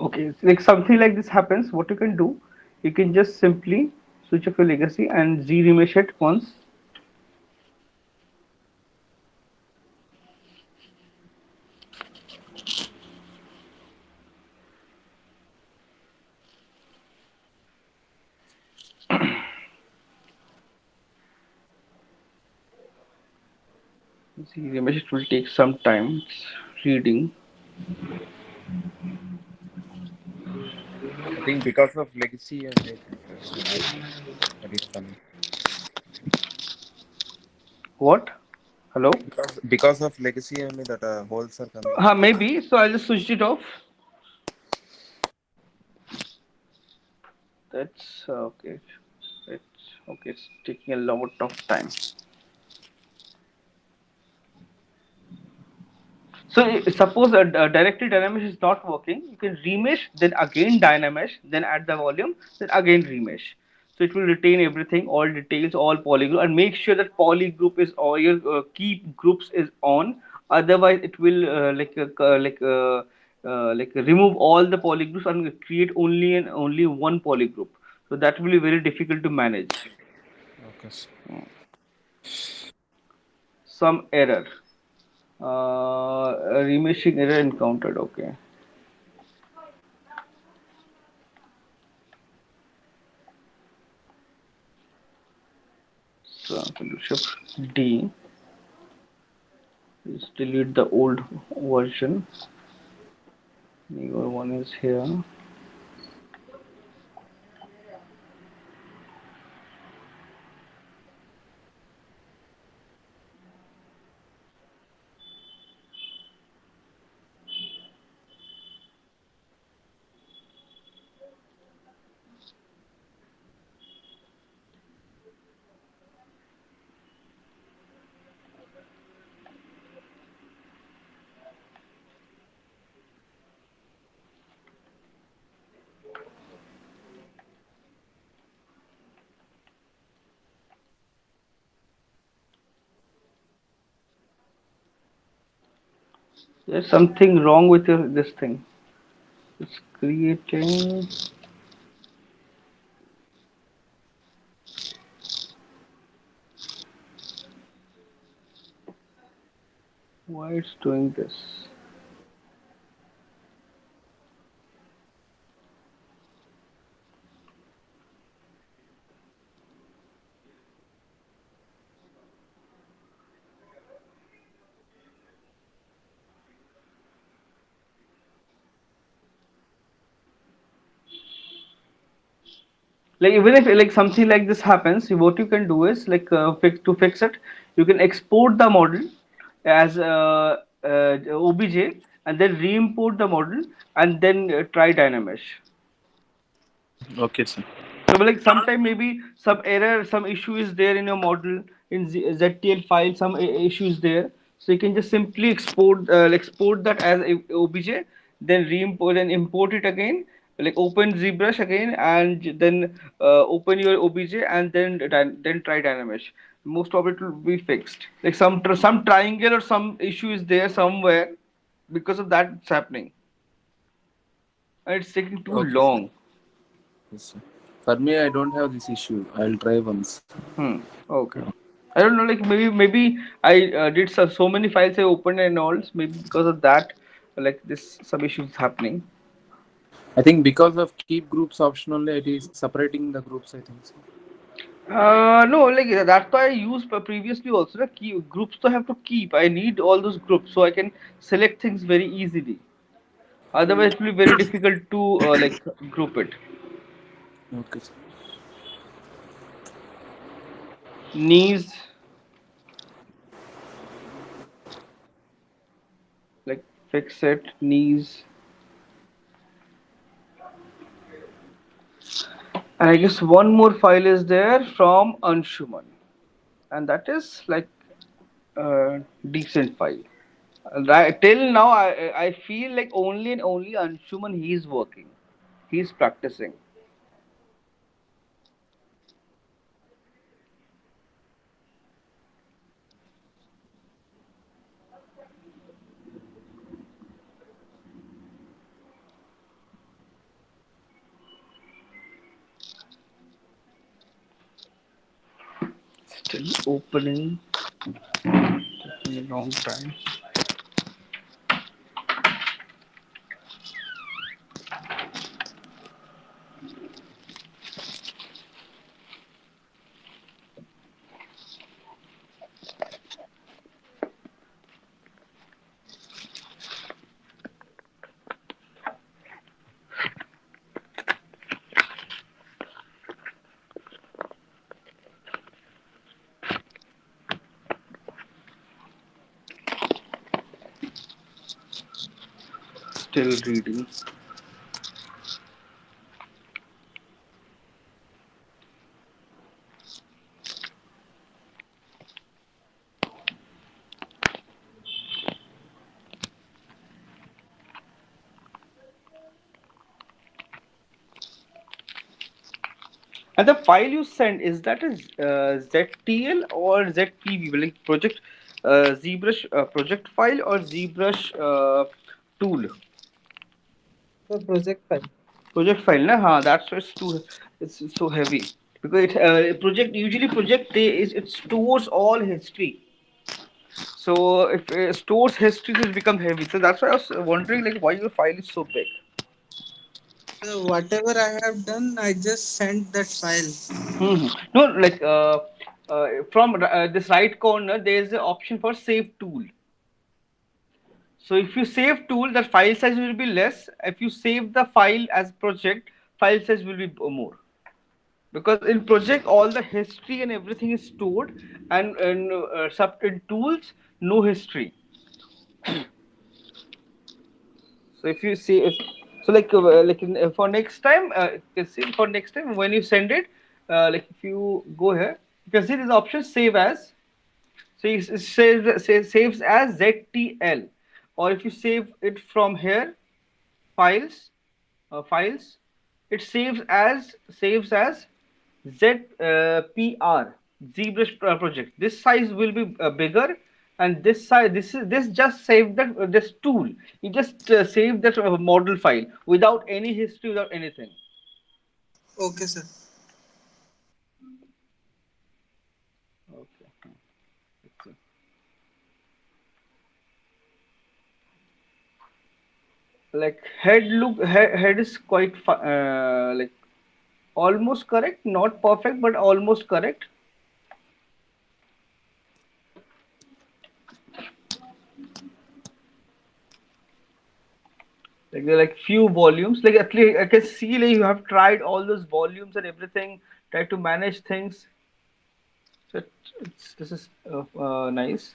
Okay, so like something like this happens. What you can do, you can just simply switch off your legacy and remesh it once. Remesh it will take some time. It's reading. I think because of legacy, I think that is coming. What? Hello? Because of legacy, I mean that holes are coming. Maybe. So I'll just switch it off. That's okay. It's okay. It's taking a lot of time. So suppose a directly Dynamesh is not working, you can remesh, then again Dynamesh, then add the volume, then again remesh. So it will retain everything, all details, all polygroup, and make sure that polygroup is all your keep groups is on. Otherwise, it will remove all the polygroups and create only one polygroup. So that will be very difficult to manage. Okay. Some error. Remeshing error encountered. Okay. So I'm going to shift D. Let's delete the old version. Newer one is here. There's something wrong with this thing. It's creating. Why it's doing this? Like even if like something like this happens, what you can do is like fix it. You can export the model as obj and then re-import the model and then try Dynamesh. Okay, sir. So like sometime maybe some error, some issue is there in your model in ZTL file, some issue is there. So you can just simply export that as a OBJ, then re-import and import it again. Like open ZBrush again and then open your OBJ and then try Dynamesh. Most of it will be fixed. Like some triangle or some issue is there somewhere because of that it's happening and it's taking too Okay, sir. long. Yes, sir. For me, I don't have this issue. I'll try once. Okay. I don't know, like maybe I did so many files I opened and all. Maybe because of that, like this some issues happening. I think because of keep groups option only, it is separating the groups. I think so. No, like that's why I used previously also. The key groups to have to keep. I need all those groups so I can select things very easily. Otherwise, it will be very difficult to like group it. Okay, sir. Knees, like fix it. Knees, and I guess one more file is there from Anshuman, and that is like a decent file. Right till now, I feel like only and only Anshuman he's working. He's practicing. Still opening. Taking a long time. Still reading. And the file you send, is that a ZTL or ZPB? Like project ZBrush project file or ZBrush tool? The project file. Project file, na? Ha, that's why it's so heavy. Because project usually project they is it stores all history. So if it stores history, it will become heavy. So that's why I was wondering like why your file is so big. So whatever I have done, I just sent that file. Hmm. No, like from this right corner, there is an option for save tool. So if you save tool, the file size will be less. If you save the file as project, file size will be more. Because in project, all the history and everything is stored, and sub in tools, no history. So if you see, if, so like for next time, you can see for next time when you send it, like if you go here, you can see this option save as. So it saves as ZTL, or if you save it from here, files, files, it saves as ZPR ZBrush project. This size will be bigger, and this size this just saved that this tool. You just save that model file without any history, without anything. Okay, sir. Okay. Like head is quite like almost correct, not perfect, but almost correct. Like there are like few volumes. Like at least I can see like you have tried all those volumes and everything, try to manage things. So this is nice.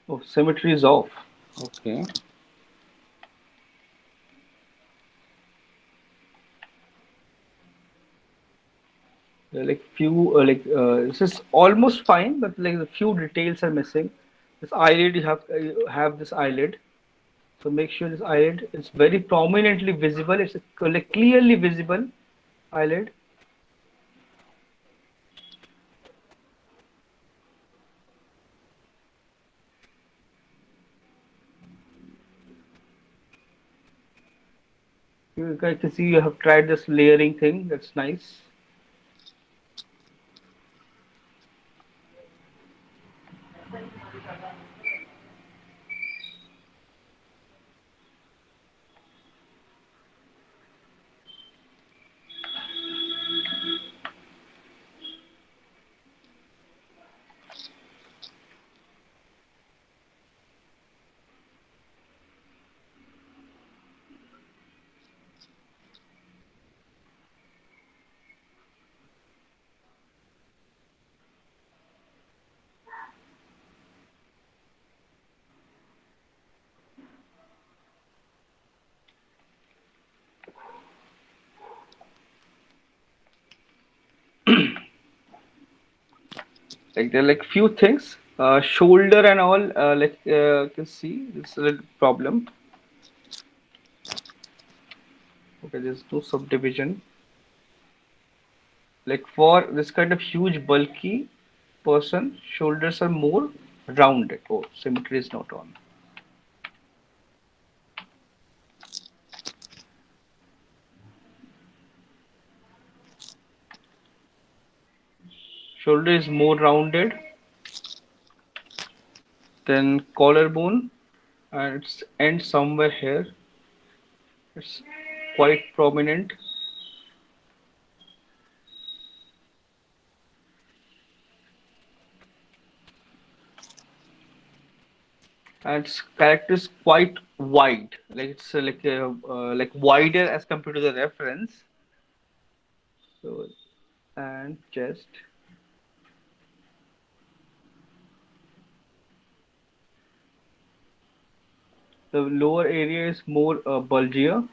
Oh, symmetry is off. Okay. There are like few this is almost fine, but like the few details are missing. This eyelid you have this eyelid. So make sure this eyelid is very prominently visible. It's like clearly visible eyelid. I can see you have tried this layering thing. That's nice. Like there are like few things, shoulder and all. You can see this is a little problem. Okay, there's no subdivision. Like for this kind of huge, bulky person, shoulders are more rounded. Oh, symmetry is not on. Shoulder is more rounded than collarbone, and it's end somewhere here. It's quite prominent, and its character is quite wide. Like it's like wider as compared to the reference. So and chest. The lower area is more bulgier,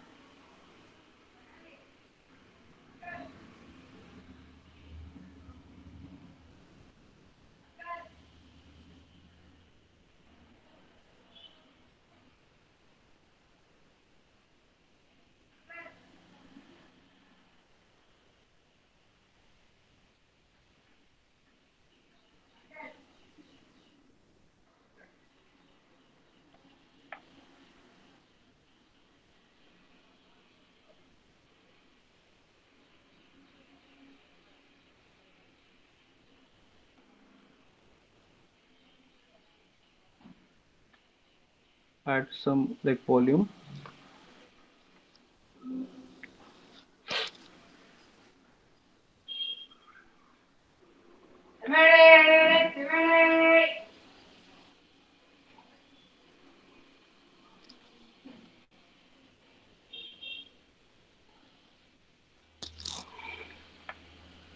add some like volume.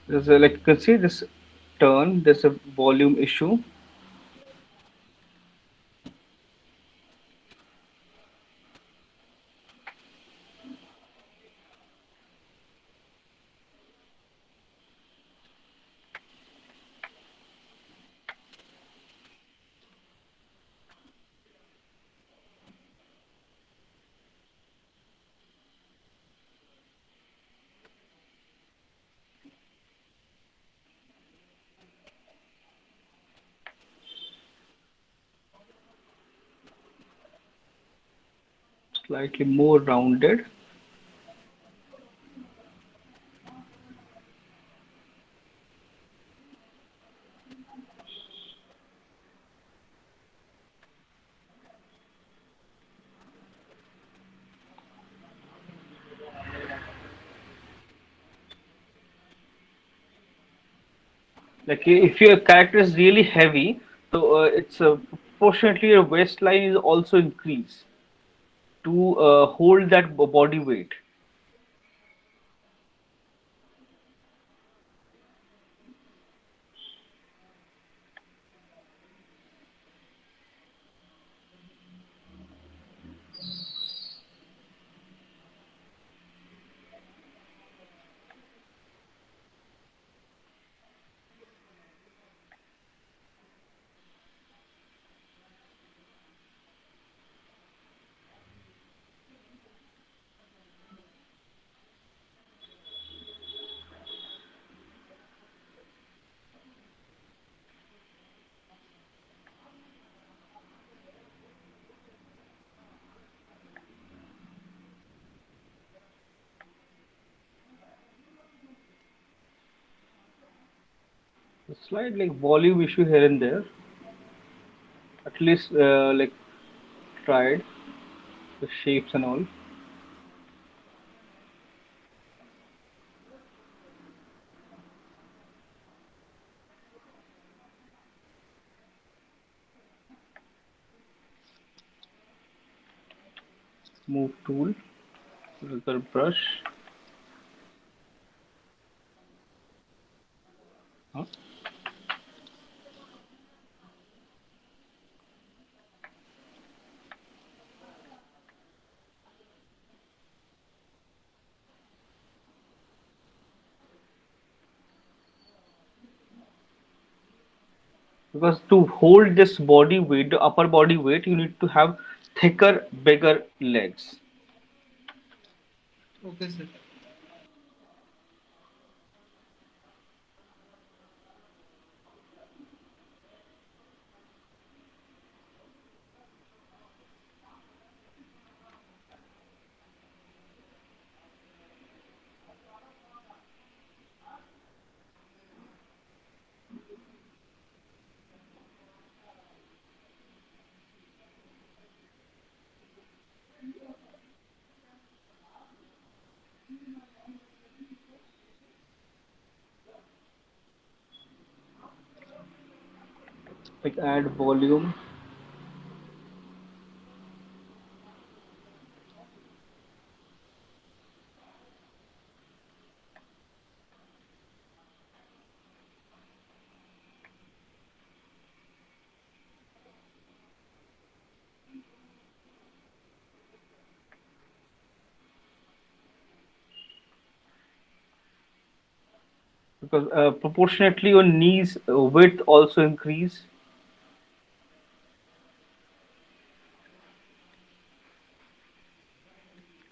There's a, like you can see this turn. There's a volume issue. Slightly more rounded. Like if your character is really heavy, so it's proportionately your waistline is also increased to hold that body weight. Slight like volume issue here and there. At least like tried the shapes and all. Move tool, another brush. Huh? Because to hold this body weight, the upper body weight, you need to have thicker, bigger legs. Okay, sir. Like add volume, because proportionately your knees width also increase.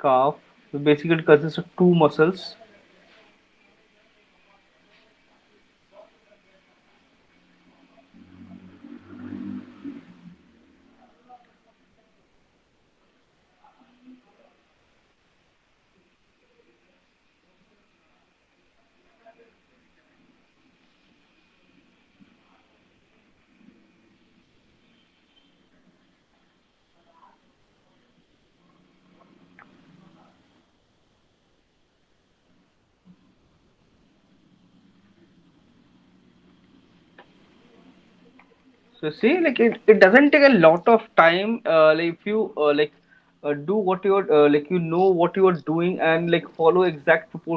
Calf, so basically it consists of two muscles. So see, like it doesn't take a lot of time. Like if you do what you're like you know what you are doing and like follow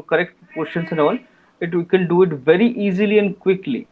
correct proportions and all, it we can do it very easily and quickly.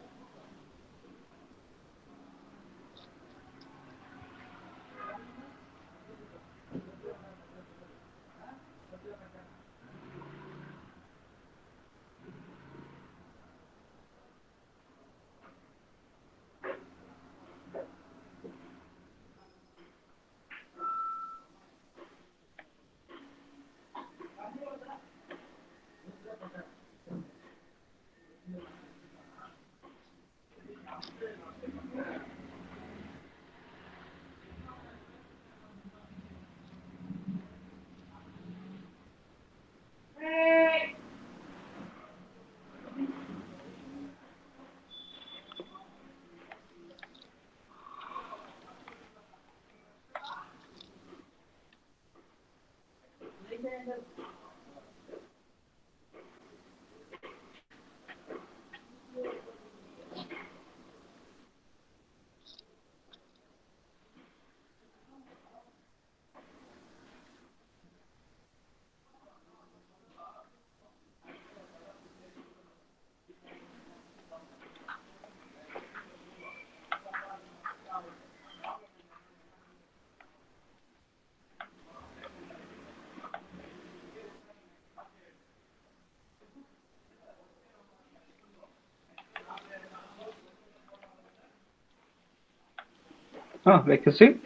Like you see,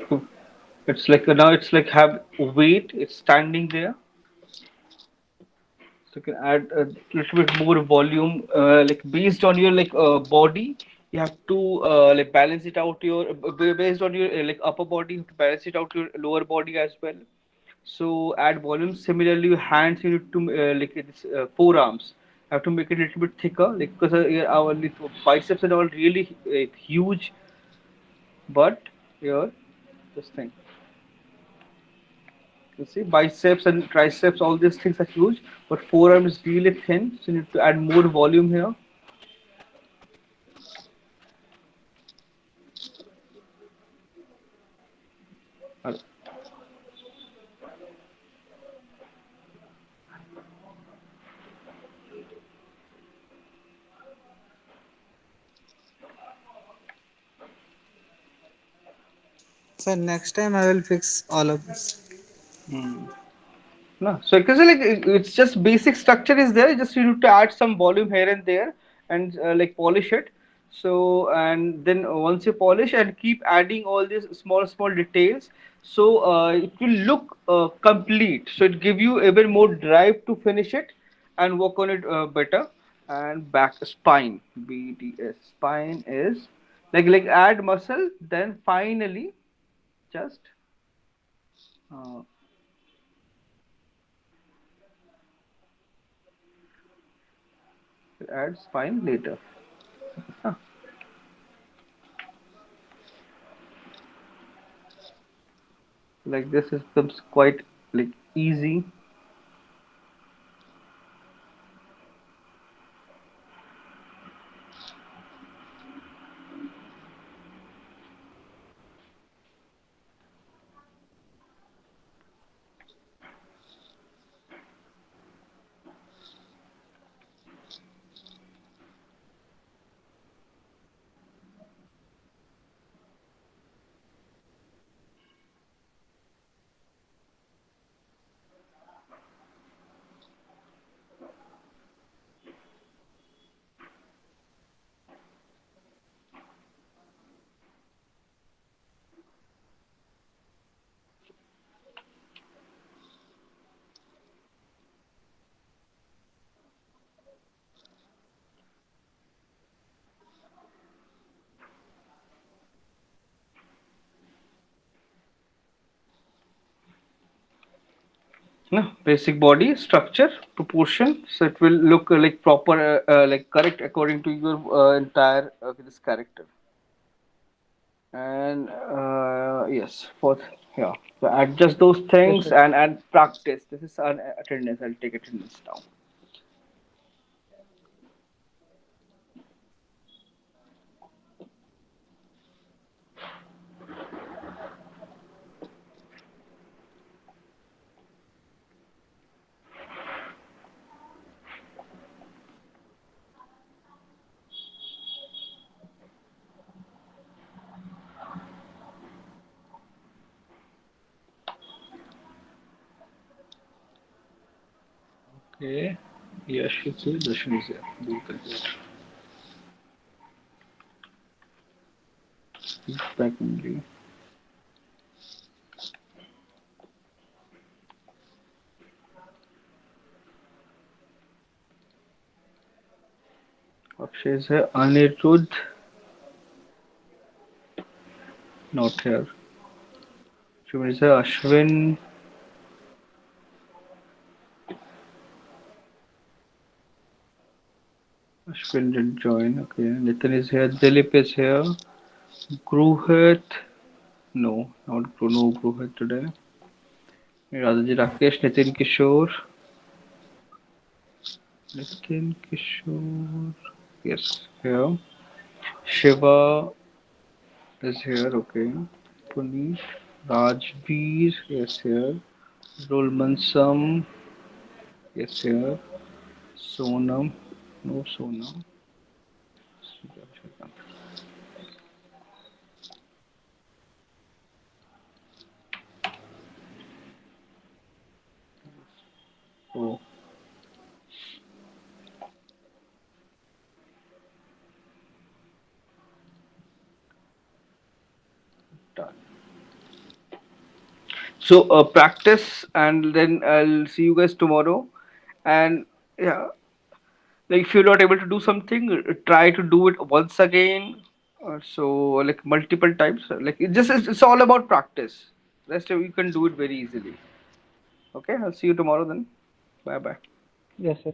it's like now it's like have weight. It's standing there. So you can add a little bit more volume, like based on your like body. You have to like balance it out your based on your like upper body. You have to balance it out your lower body as well. So add volume. Similarly, your hands you need to like this forearms. I have to make it a little bit thicker, like because yeah, our biceps and all really huge. But here, this thing, you see, biceps and triceps, all these things are huge. But forearm is really thin, so you need to add more volume here. Uh, So next time I will fix all of this. hmm. No, so because like it's just basic structure is there. You just need to add some volume here and there, and like polish it. So and then once you polish and keep adding all these small details, so it will look complete. So it give you even more drive to finish it and work on it better. And back spine, BDS spine is like add muscle, then finally just uh, add spine later. Huh. Like this is comes quite like easy. No, basic body structure proportion, so it will look like proper like correct according to your entire this character. And yes, for yeah, so adjust those Yes, things sir. and practice. This is an attendance. I'll take attendance down. Okay, yes, it's a Darshan is here. Do complete. Feedback only. Akshay is here. Anirudh, not here. Shubham is here. Ashwin, Ashwin did join. Okay, Nitin is here. Dilip is here. Gruhit, no, not Gru, no Gruhit today. Radhaji Rakesh, Nitin Kishore, Nitin Kishore, yes, here. Shiva is here, okay. Puneet, Rajveer, yes, here. Rolmansam, yes, here. Sonam, no Sonam. Oh, done. So practice, and then I'll see you guys tomorrow. And yeah, like if you're not able to do something, try to do it once again. So like multiple times. Like it's all about practice. Rest of you can do it very easily. Okay, I'll see you tomorrow then. Bye bye. Yes, sir.